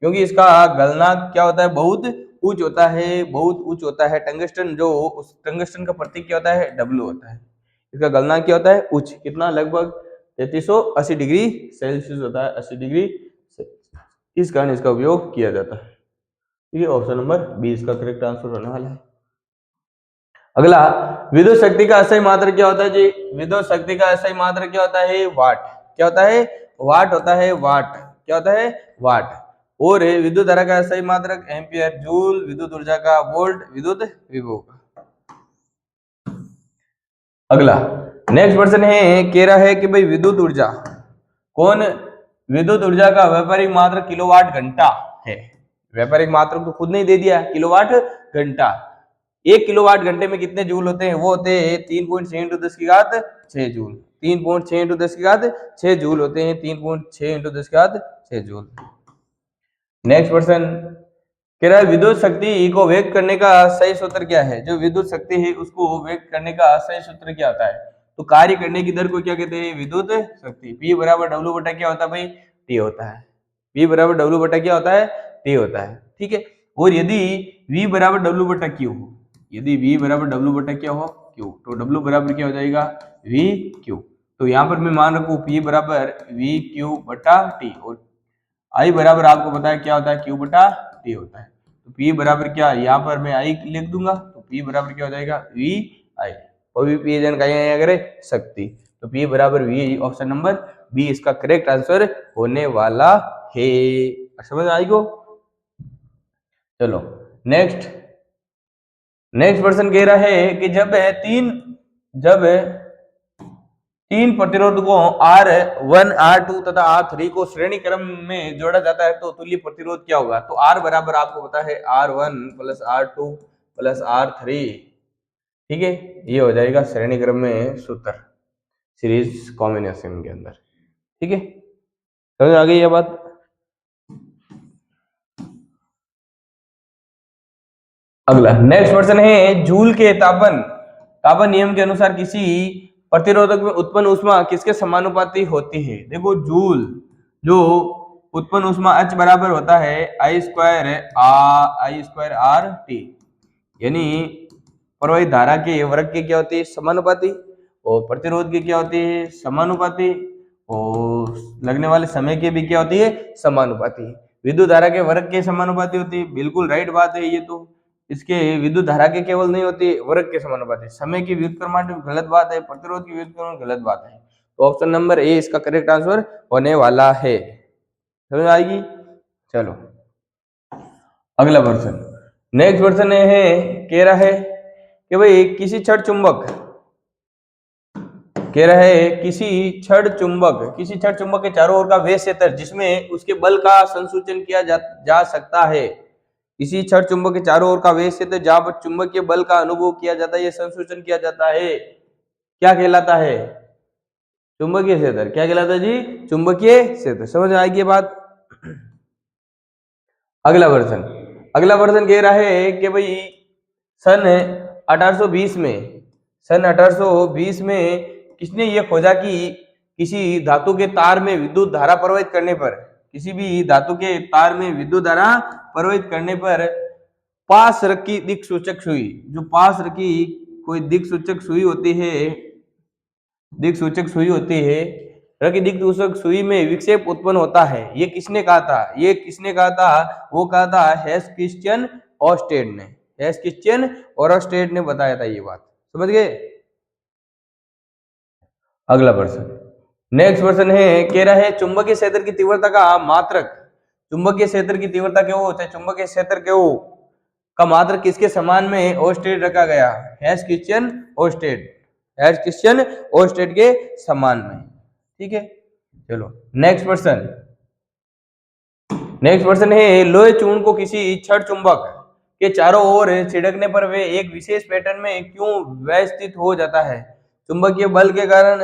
क्योंकि इसका गलनांक क्या होता है, बहुत उच्च होता है, बहुत उच्च होता है। टंगस्टन जो, उस टंगस्टन का प्रतीक क्या होता है, डब्ल्यू होता है। इसका गलनांक क्या होता है, उच्च, कितना, लगभग 3380 डिग्री सेल्सियस होता है, 80 डिग्री। इस कारण इसका उपयोग किया जाता है। ठीक है। ऑप्शन नंबर बी इसका करेक्ट आंसर होने वाला है। अगला, विद्युत शक्ति का असही मात्रक क्या होता है जी। विद्युत शक्ति का असही मात्रक क्या होता है, वाट। क्या होता है, वाट होता है, वाट। क्या होता है, वाट। और विद्युत धारा का असही मात्रक एम्पियर, जूल। विद्युत ऊर्जा का वोल्ट, विद्युत विभव का। अगला नेक्स्ट प्रश्न है, कह रहा है कि भाई विद्युत ऊर्जा, कौन, विद्युत ऊर्जा का व्यापारिक मात्रक किलोवाट घंटा है। व्यापारिक मात्रक तो खुद नहीं दे दिया, किलोवाट घंटा। 1 किलोवाट घंटे में कितने जूल होते हैं, वो होते हैं 3.6 इंटू 10 की घात 6 जूल। 3.6 इंटू 10 की घात 6 जूल होते हैं, 3.6 इंटू 10 की घात 6 जूल। नेक्स्ट क्वेश्चन कह रहा है, विद्युत शक्ति को व्यक्त करने का सही सूत्र क्या है। जो विद्युत शक्ति है उसको व्यक्त करने का सही सूत्र क्या होता है। तो कार्य करने की दर को क्या कहते हैं, विद्युत शक्ति। P बराबर डब्ल्यू बटा क्या होता है भाई, टी होता है। P बराबर डब्ल्यू बटा क्या होता है, टी होता है। ठीक है। और यदि V बराबर डब्ल्यू बटा क्यू हो, यदि V बराबर डब्ल्यू बटा क्या हो, क्यू, तो W बराबर क्या हो जाएगा, V क्यू। तो यहाँ पर मैं मान रखू P बराबर V क्यू बटा टी, और I बराबर आपको पता है क्या होता है, Q बटा टी होता है। तो P बराबर क्या, यहाँ पर मैं I लिख दूंगा, तो P बराबर क्या हो जाएगा, V I। और P एजन का अगर शक्ति, तो P बराबर V, ऑप्शन नंबर बी इसका करेक्ट आंसर होने वाला है। समझ आई को। चलो नेक्स्ट प्रश्न कह रहा है कि जब तीन प्रतिरोधकों R1, R2 तथा R3 को श्रेणी क्रम में जोड़ा जाता है तो तुल्य प्रतिरोध क्या होगा। तो R बराबर आपको पता है R1 plus R2 plus R3, ठीक है, ये हो जाएगा श्रेणी क्रम में सूत्र सीरीज कॉम्बिनेशन के अंदर। ठीक है, समझ आ गई ये बात। अगला नेक्स्ट क्वेश्चन है जूल के तापन नियम के अनुसार किसी प्रतिरोधक में उत्पन्न ऊष्मा किसके समानुपाती होती है। देखो जूल जो उत्पन्न ऊष्मा H बराबर होता है I स्क्वायर आर टी, यानी प्रवाहित धारा के वर्ग की क्या होती है समानुपाती, और प्रतिरोध की क्या होती है समानुपाती, और लगने वाले समय की भी क्या होती है समानुपाती। विद्युत धारा के वर्ग के समानुपाती होती है, बिल्कुल राइट बात है ये तो। इसके विद्युत धारा के केवल नहीं होती, वर्ग के समानुपाती। समय की व्युत्क्रमांक गलत बात है, प्रतिरोध की व्युत्क्रमांक गलत बात है। तो ऑप्शन नंबर ए इसका करेक्ट आंसर होने वाला है। समझ आएगी। चलो अगला प्रश्न, नेक्स्ट प्रश्न है कह रहा है कि भाई किसी छड़ चुंबक किसी छड़ चुंबक के चारों ओर का वह क्षेत्र जिसमें उसके बल का संसूचन किया जा सकता है। किसी छड़ चुंबक के चारों ओर का वह क्षेत्र जहां पर चुंबकीय बल का अनुभव किया जाता है, यह संसूचन किया जाता है, क्या कहलाता है चुंबकीय क्षेत्र। क्या कहलाता है जी चुंबकीय क्षेत्र। समझ आएगी बात। अगला प्रश्न कह रहा है कि भाई सन 1820 में किसने ये खोजा कि किसी धातु के तार में विद्युत धारा प्रवाहित करने पर, किसी भी धातु के तार में विद्युत धारा प्रवाहित करने पर पास रखी दिक सूचक सुई, जो पास रखी कोई दिक सूचक सुई होती है, रखी दिक सूचक सुई में विक्षेप उत्पन्न होता है, ये किसने कहा था? वो कहा था हेस क्रिश्चियन ओरस्टेड ने बताया था ये बात। समझ गए। अगला प्रश्न, नेक्स्ट प्रश्न है कह रहा है चुंबकीय क्षेत्र की तीव्रता का मात्रक, चुंबकीय क्षेत्र की तीव्रता क्या होता है, चुंबकीय क्षेत्र क्या हो का मात्रक किसके समान में ओस्टेड रखा गया, हेस क्रिश्चियन ओस्टेड के समान में। ठीक है, चलो नेक्स्ट प्रश्न है लोहे चूर्ण को किसी छड़ चुंबक के चारों ओर छिड़कने पर वे एक विशेष पैटर्न में क्यों व्यवस्थित हो जाता है। चुंबकीय बल के कारण,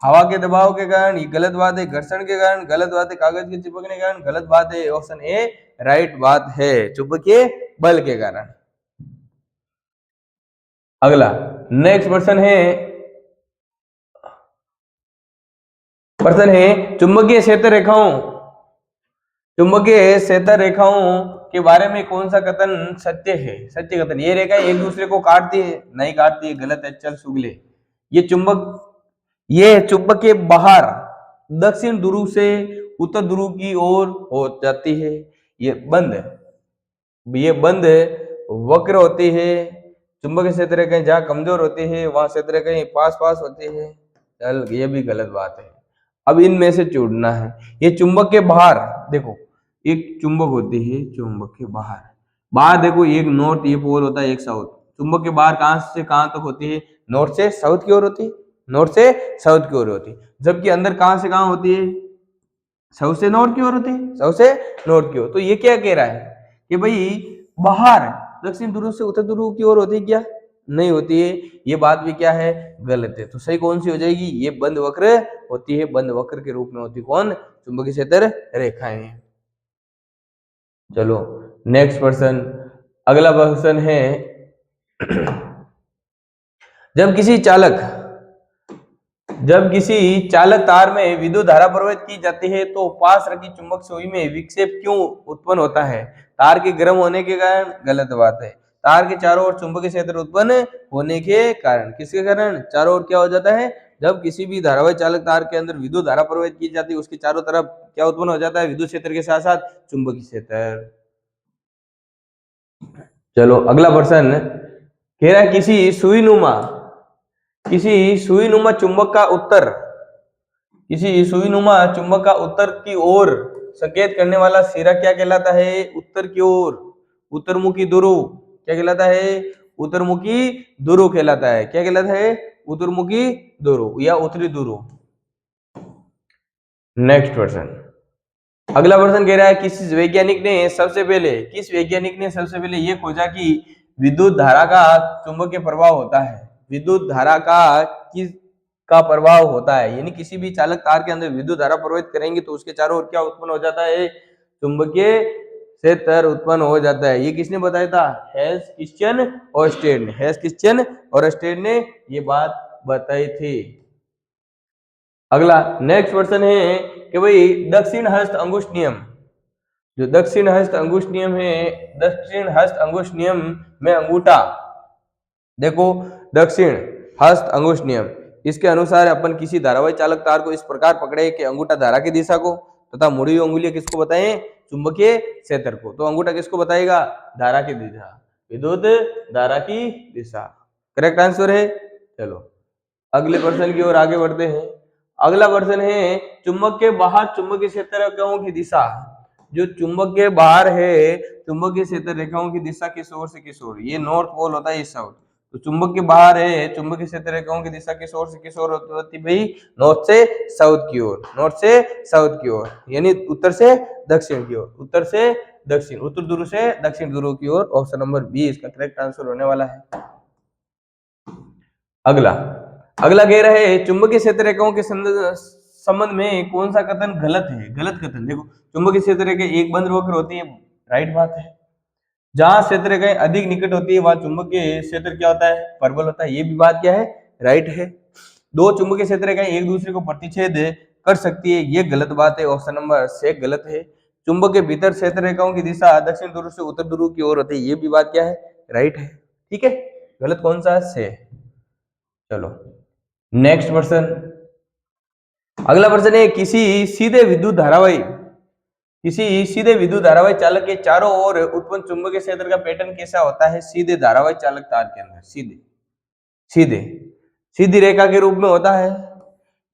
हवा के दबाव के कारण, ये गलत बात है, घर्षण के कारण गलत बात है, कागज के चिपकने के कारण गलत बात है। ऑप्शन ए राइट बात है, चुंबकीय बल के कारण। अगला नेक्स्ट प्रश्न है चुंबकीय क्षेत्र रेखाओं के बारे में कौन सा कथन सत्य है। सत्य कथन, ये रेखाएं एक दूसरे को काटती है, नहीं काटती है, गलत है, चल सुगले। ये चुंबक के बाहर दक्षिण ध्रुव से उत्तर ध्रुव की ओर हो जाती है, ये बंद वक्र होती है। चुंबकीय क्षेत्र कहीं जहां कमजोर होती है वहां क्षेत्र कहीं पास होती है, चल ये भी गलत बात है। अब इनमें से चुनना है। ये चुंबक के बाहर देखो, एक चुंबक होती है, चुंबक के बाहर देखो एक नॉर्थ ये पोल होता है, एक साउथ। चुंबक के बाहर कहां से कहां तक होती है, नॉर्थ से साउथ की ओर होती है, जबकि अंदर कहां से कहां होती है, साउथ से नॉर्थ की ओर होती है। तो ये क्या कह रहा है कि भाई बाहर दक्षिण ध्रुव से उत्तर ध्रुव की ओर होती है, क्या नहीं होती है। ये बात भी क्या है गलत है। तो सही कौन सी हो जाएगी, ये बंद वक्र होती है, बंद वक्र के रूप में होती कौन, चुंबकीय क्षेत्र रेखाएं। चलो नेक्स्ट प्रश्न, अगला प्रश्न है जब किसी चालक तार में विद्युत धारा प्रवाहित की जाती है तो पास रखी चुंबक सुई में विक्षेप क्यों उत्पन्न होता है। तार के गर्म होने के कारण, गलत बात है। तार के चारों ओर चुंबकीय क्षेत्र उत्पन्न होने के कारण, किसके कारण, चारों ओर क्या हो जाता है, जब किसी भी धारावाही चालक तार के अंदर विद्युत धारा प्रवाहित की जाती है उसके चारों तरफ क्या उत्पन्न हो जाता है, विद्युत क्षेत्र के साथ साथ चुंबकीय क्षेत्र। चलो अगला प्रश्न कह रहा है किसी सुईनुमा चुंबक का उत्तर की ओर संकेत करने वाला सिरा क्या कहलाता है, उत्तर की ओर, उत्तरमुखी ध्रुव क्या कहलाता है, उत्तरमुखी ध्रुव कहलाता है। क्या कहलाता है, उत्तरमुखी ध्रुव या उत्तरी ध्रुव। नेक्स्ट प्रश्न, अगला प्रश्न कह रहा है किस वैज्ञानिक ने सबसे पहले ये खोजा कि विद्युत धारा का चुंबकीय प्रभाव होता है। विद्युत धारा का प्रभाव होता है, यानी किसी भी चालक तार के अंदर विद्युत धारा प्रवाहित करेंगे तो उसके चारों ओर क्या उत्पन्न हो जाता है, चुंबकीय क्षेत्र उत्पन्न हो जाता है। ये किसने बताया था, हेंस क्रिश्चियन ओरस्टेड ने, हेंस क्रिश्चियन ओरस्टेड ने ये बात बताई थी। अगला नेक्स्ट क्वेश्चन है कि भाई दक्षिण हस्त अंगुष्ठ नियम, जो दक्षिण हस्त अंगुष्ठ नियम है, दक्षिण हस्त अंगुष्ठ नियम में अंगूठा, देखो दक्षिण हस्त अंगुष्ठ नियम, इसके अनुसार अपन किसी धारावाही चालक तार को इस प्रकार पकड़े कि अंगूठा धारा की दिशा को तथा मुड़ी हुई उंगलियां किसको बताएं, चुंबकीय क्षेत्र को। तो अंगूठा किसको बताएगा, धारा की दिशा, विद्युत धारा की दिशा। करेक्ट आंसर है। चलो अगले प्रश्न की ओर आगे बढ़ते हैं। अगला प्रश्न है चुंबक के बाहर चुंबकीय क्षेत्र रेखाओं की दिशा, जो चुंबक के बाहर है चुंबकीय क्षेत्र रेखाओं की दिशा किस ओर से किस ओर, ये नॉर्थ पोल होता है, इस साउथ। तो चुंबक के बाहर है चुंबकीय क्षेत्र रेखाओं की दिशा किस ओर से किस ओर होती है भाई, नॉर्थ से साउथ की ओर, नॉर्थ से साउथ की ओर, यानी उत्तर से दक्षिण की ओर, उत्तर से दक्षिण, उत्तर ध्रुव से दक्षिण ध्रुव की ओर। ऑप्शन नंबर बी इसका करेक्ट आंसर होने वाला है। अगला अगला कह रहा है चुंबकीय क्षेत्र रेखाओं के संबंध में कौन सा कथन गलत है, गलत कथन। देखो चुंबकीय क्षेत्र रेखा एक बंद वक्र होती है, राइट बात है। जहां क्षेत्र रेखाएं अधिक निकट होती है वहां चुंबकीय क्षेत्र क्या होता है, प्रबल होता है, ये भी बात क्या है, राइट है। दो चुंबकीय क्षेत्र रेखाएं एक दूसरे को प्रतिच्छेद कर सकती है, ये गलत बात है, ऑप्शन नंबर सी गलत है। चुंबक के भीतर क्षेत्र रेखाओं की दिशा दक्षिण ध्रुव से उत्तर ध्रुव की ओर होती है, ये भी बात क्या है, राइट है। ठीक है, गलत कौन सा है, चलो नेक्स्ट प्रश्न। अगला प्रश्न है किसी सीधे विद्युत धारावाही, किसी सीधे विद्युत धारावाही चालक के चारों ओर उत्पन्न चुंबकीय क्षेत्र का पैटर्न कैसा होता है, सीधे धारावाही चालक तार के अंदर, सीधे सीधे सीधी रेखा के रूप में होता है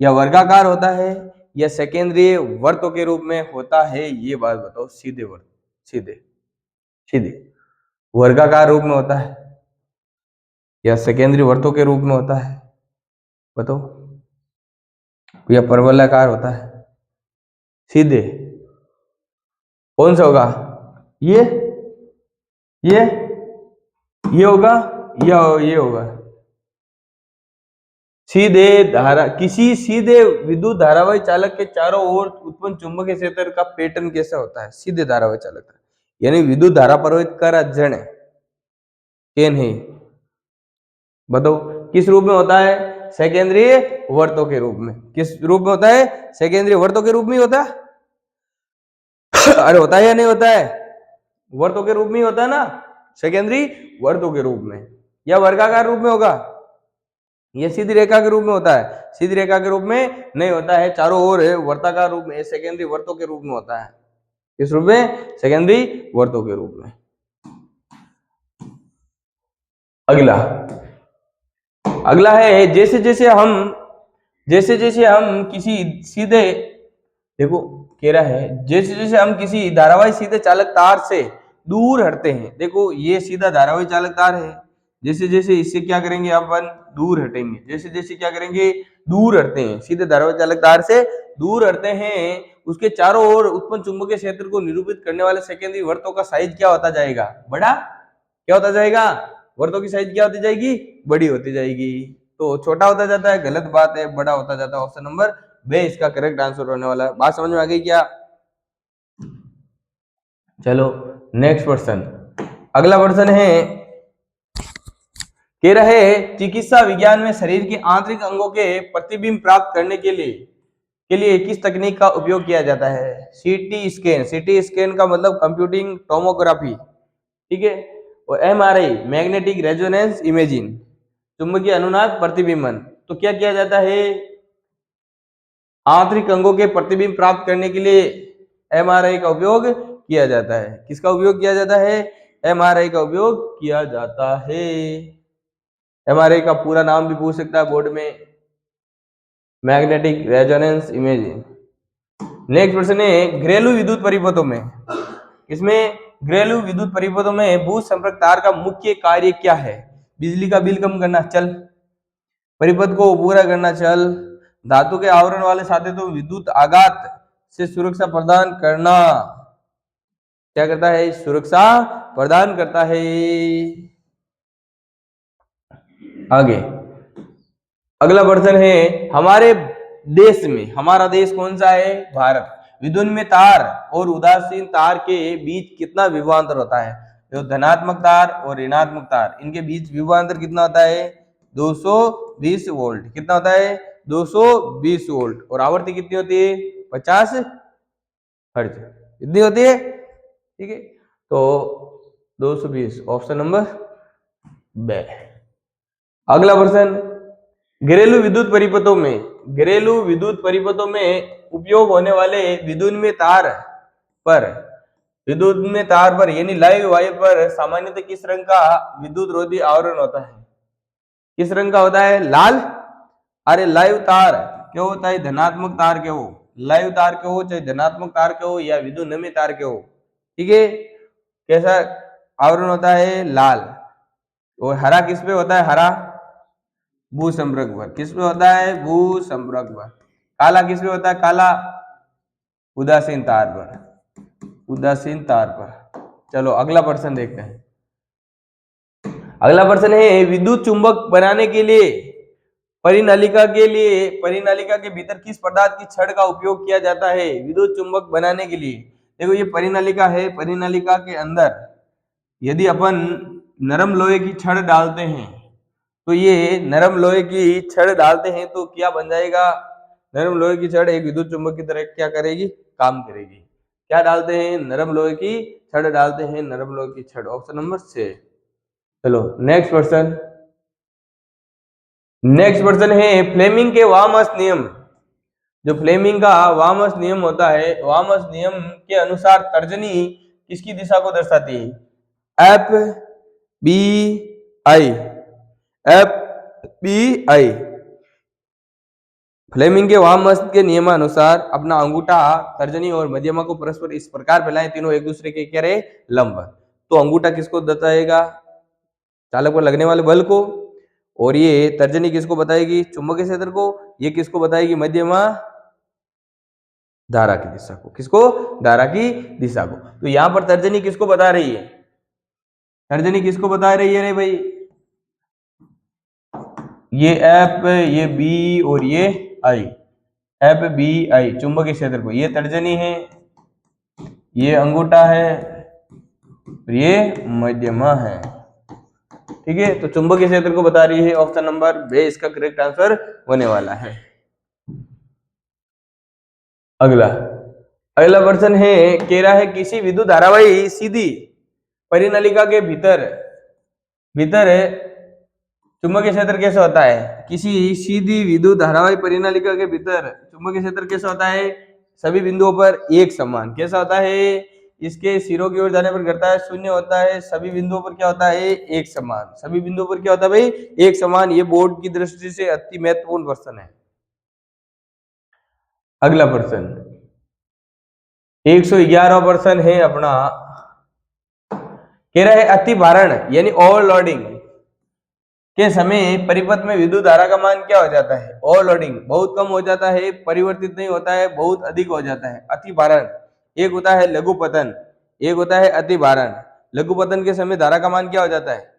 या वर्गाकार होता है या सेकेंद्रीय वर्तों के रूप में होता है, ये बात बताओ। सीधे वर्त, सीधे सीधे वर्गाकार रूप में होता है या सेकेंद्रीय वर्तों के रूप में होता है, बताओ, या परवलयाकार होता है, सीधे कौन सा होगा, ये ये होगा या ये होगा। सीधे धारा, किसी सीधे विद्युत धारावाही चालक के चारों ओर उत्पन्न चुंबकीय क्षेत्र का पैटर्न कैसा होता है, सीधे धारावाही चालक, यानी विद्युत धारा प्रवाहित कर अध्ययन केन है, बताओ किस रूप में होता है, सेकेंद्रीय वर्तों के रूप में। किस रूप में होता है, सेकेंद्रीय वर्तों के रूप में होता है। अरे होता है या नहीं होता है, वर्तों के रूप में ही होता है ना, सेकेंडरी वर्तों के रूप में, या वर्गाकार रूप में होगा, ये सीधी रेखा के रूप में होता है, सीधी रेखा के रूप में नहीं होता है, चारों ओर वर्ताकार रूप में, सेकेंडरी वर्तों के रूप में होता है। किस रूप में, सेकेंडरी वर्तों के रूप में। अगला अगला है जैसे जैसे हम किसी सीधे, देखो कह रहा है जैसे जैसे हम किसी धारावाही सीधे चालक तार से दूर हटते हैं, देखो ये सीधा धारावाही चालक तार है, जैसे जैसे इससे क्या करेंगे अपन, दूर हटेंगे, जैसे जैसे क्या करेंगे, दूर हटते हैं, सीधे धारावाही चालक तार से दूर हटते हैं, उसके चारों ओर उत्पन्न चुंबकीय क्षेत्र को निरूपित करने वाले सेकेंडरी वर्तों का साइज क्या होता जाएगा, बड़ा क्या होता जाएगा, वर्तों की साइज क्या होती जाएगी, बड़ी होती जाएगी। तो छोटा होता जाता है, गलत बात है, बड़ा होता जाता है। ऑप्शन नंबर बे इसका करेक्ट आंसर होने वाला है। बात समझ में आ गई क्या, चलो नेक्स्ट प्रश्न। अगला प्रश्न है कह रहे चिकित्सा विज्ञान में शरीर के आंतरिक अंगों के प्रतिबिंब प्राप्त करने के लिए किस तकनीक का उपयोग किया जाता है, सीटी स्कैन, सीटी स्कैन का मतलब कंप्यूटिंग टोमोग्राफी, ठीक है, और एमआरआई मैग्नेटिक रेजोनेंस इमेजिंग, चुंबकीय अनुनाद प्रतिबिंबन। तो क्या किया जाता है, आंतरिक अंगों के प्रतिबिंब प्राप्त करने के लिए एमआरआई का उपयोग किया जाता है। किसका उपयोग किया जाता है, एमआरआई का उपयोग किया जाता है। एमआरआई का पूरा नाम भी पूछ सकता है बोर्ड में, मैग्नेटिक रेजोनेंस इमेजिंग। नेक्स्ट प्रश्न है घरेलू विद्युत परिपथों में, इसमें घरेलू विद्युत परिपथों में भू संपर्क तार का मुख्य कार्य क्या है, बिजली का बिल कम करना, चल, परिपथ को पूरा करना, चल, धातु के आवरण वाले साधनों में विद्युत आघात से सुरक्षा प्रदान करना, क्या करता है, सुरक्षा प्रदान करता है। आगे अगला प्रश्न है, हमारे देश में, हमारा देश कौन सा है? भारत। विद्युन्मय तार और उदासीन तार के बीच कितना विभवांतर होता है? जो धनात्मक तार और ऋणात्मक तार, इनके बीच विभवांतर कितना होता है? 220 वोल्ट। कितना होता है? 220 वोल्ट। और आवृत्ति कितनी होती है? 50 हर्ट्ज। कितनी होती है? ठीक है, तो 220, ऑप्शन नंबर बी। अगला प्रश्न, घरेलू विद्युत परिपथों में उपयोग होने वाले विद्युन्मय तार पर यानी लाइव वायर पर सामान्यतः किस रंग का विद्युत रोधी आवरण होता है? किस रंग का होता है? लाल। अरे लाइव तार क्यों होता है? धनात्मक तार के हो, लाइव तार के हो, चाहे धनात्मक तार के हो या विद्युन्मय तार के हो, ठीक है, कैसा आवरण होता है? लाल। और हरा किस पे होता है? हरा भूसंपर्क पर। किस पे होता है? भूसंपर्क पर। काला किस पे होता है? काला उदासीन तार पर। चलो अगला प्रश्न देखते हैं। अगला प्रश्न है, विद्युत चुंबक बनाने के लिए परिनालिका के भीतर किस पदार्थ की छड़ का उपयोग किया जाता है? विद्युत चुंबक बनाने के लिए देखो, ये परिनालिका है, परिनालिका के अंदर यदि अपन नरम लोहे की छड़ डालते हैं तो ये नरम लोहे की छड़ डालते हैं तो क्या बन जाएगा? नरम लोहे की छड़ एक विद्युत चुंबक की तरह क्या करेगी? काम करेगी। क्या डालते हैं? नरम लोहे की छड़ डालते हैं, नरम लोहे की छड़, ऑप्शन नंबर 6। चलो नेक्स्ट प्रश्न है, फ्लेमिंग के वामस नियम, जो फ्लेमिंग का वामस नियम होता है, वामस नियम के अनुसार तर्जनी किसकी दिशा को दर्शाती है? F B I. फ्लेमिंग के वामस के नियमानुसार अपना अंगूठा, तर्जनी और मध्यमा को परस्पर इस प्रकार फैलाएं तीनों एक दूसरे के क्या रहे? लंब। तो अंगूठा किसको बताएगा? चालक पर लगने वाले बल को। और ये तर्जनी किसको बताएगी? चुंबकीय क्षेत्र को। ये किसको बताएगी? मध्यमा धारा की दिशा को। किसको? धारा की दिशा को। तो यहां पर तर्जनी किसको बता रही है? तर्जनी किसको बता रही है रे भाई? ये एफ, ये बी और ये आई, एफ बी आई चुंबकीय क्षेत्र को। ये तर्जनी है, ये अंगूठा है, ये मध्यमा है, ठीक है। तो चुंबकीय क्षेत्र को बता रही है, ऑप्शन नंबर बी इसका करेक्ट आंसर होने वाला है। अगला प्रश्न है, कह रहा है किसी विद्युत धारावाही सीधी परिनालिका के भीतर चुंबकीय क्षेत्र कैसे होता है? किसी सीधी विद्युत धारावाही परिनालिका के भीतर चुंबकीय क्षेत्र कैसा होता है? सभी बिंदुओं पर एक समान। कैसा होता है? इसके सिरों की ओर जाने पर घटता है, शून्य होता है। सभी बिंदुओं पर क्या होता है? एक समान। सभी बिंदुओं पर क्या होता है भाई? एक समान। ये बोर्ड की दृष्टि से अति महत्वपूर्ण प्रश्न है। अगला प्रश्न 111वां प्रश्न है अपना, कह रहा है अति भारण यानी ओवरलोडिंग के समय परिपथ में विद्युत धारा का मान क्या हो जाता है? ओवरलोडिंग बहुत कम हो जाता है, परिवर्तित नहीं होता है, बहुत अधिक हो जाता है। अति भारण, एक होता है लघु पतन, एक होता है अति भारण। लघु पतन के समय धारा का मान क्या हो जाता है?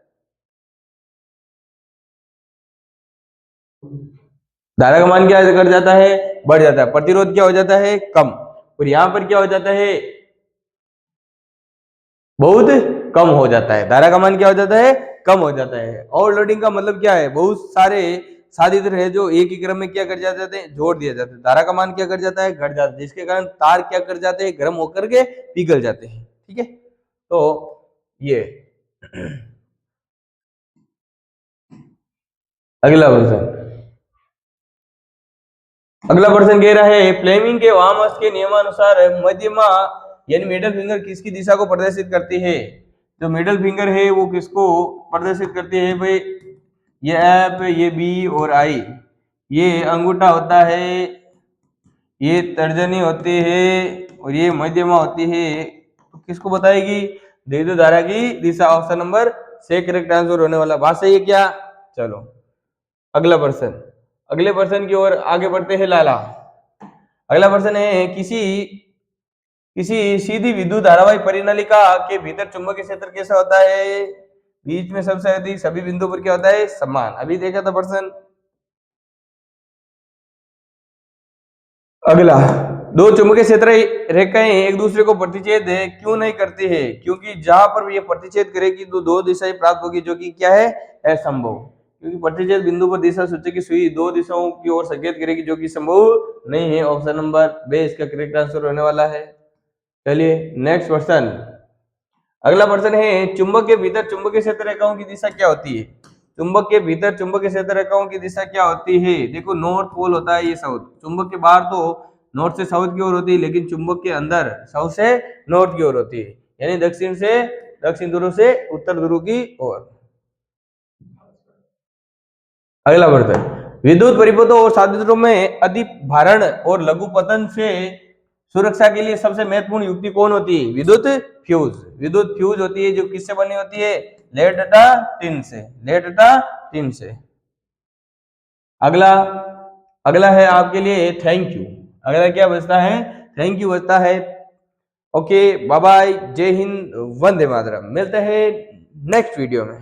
धारा का मान क्या कर जाता है? बढ़ जाता है। प्रतिरोध क्या हो जाता है? कम। और यहां पर क्या हो जाता है? बहुत कम हो जाता है। धारा का मान क्या हो जाता है? कम हो जाता है। ओवरलोडिंग का मतलब क्या है? बहुत सारे साधित है जो एक ही क्रम में क्या कर जाते हैं? जोड़ दिया जाता है। धारा का मान क्या कर जाता है? घट जाता है, जिसके कारण तार क्या कर जाते हैं? गर्म होकर के पिघल जाते हैं, ठीक है। तो ये अगला प्रश्न कह रहा है फ्लेमिंग के वामस के नियमानुसार मध्यमा यानी मिडल फिंगर किसकी दिशा को प्रदर्शित करती है? जो मिडल फिंगर है वो किसको प्रदर्शित करती है भाई? ये एफ, ये बी और आई, ये अंगूठा होता है, ये तर्जनी होती है और ये मध्यमा होती है। तो किसको बताएगी? विद्युत धारा की दिशा, ऑप्शन नंबर से करेक्ट आंसर होने वाला। बात सही है क्या? चलो अगला प्रश्न, अगले प्रश्न की ओर आगे बढ़ते हैं लाला। अगला प्रश्न है किसी सीधी विद्युत धारावाही परिनालिका के भीतर चुंबकीय क्षेत्र कैसा होता है? बीच में सबसे अधिक, सभी बिंदुओं पर क्या होता है? समान। अभी देखा था प्रश्न, अगला, दो चुंबकीय क्षेत्र रेखाएं एक दूसरे को प्रतिच्छेद क्यों नहीं करती है? क्योंकि जहां पर ये प्रतिच्छेद करेगी तो दो दिशाएं प्राप्त होगी, जो कि क्या है? असंभव। क्योंकि प्रतिच्छेद बिंदु पर दिशा सूचक की सुई दो दिशाओं की ओर संकेत करेगी, जो कि संभव नहीं है। ऑप्शन नंबर बी इसका करेक्ट आंसर होने वाला है। चलिए नेक्स्ट क्वेश्चन। अगला प्रश्न है, चुंबक के भीतर चुंबकीय क्षेत्र रेखाओं की दिशा क्या होती है? चुंबक के भीतर चुंबकीय क्षेत्र रेखाओं की दिशा क्या होती है? देखो नॉर्थ पोल होता है ये साउथ। चुंबक के बाहर तो नॉर्थ से साउथ की ओर होती है, लेकिन चुंबक के अंदर साउथ से नॉर्थ की ओर होती है, यानी दक्षिण ध्रुव से उत्तर ध्रुव की ओर। अगला प्रश्न, विद्युत परिपथों और साधित्रों में अधिक भारण और लघु पतन से सुरक्षा के लिए सबसे महत्वपूर्ण युक्ति कौन होती है? विद्युत फ्यूज। विद्युत फ्यूज होती है, जो किससे बनी होती है? लेड तथा टिन से। लेड तथा टिन से। अगला अगला है आपके लिए थैंक यू। अगला क्या बचता है? थैंक यू बचता है। ओके बाय बाय, जय हिंद, वंदे मातरम। मिलते हैं नेक्स्ट वीडियो में।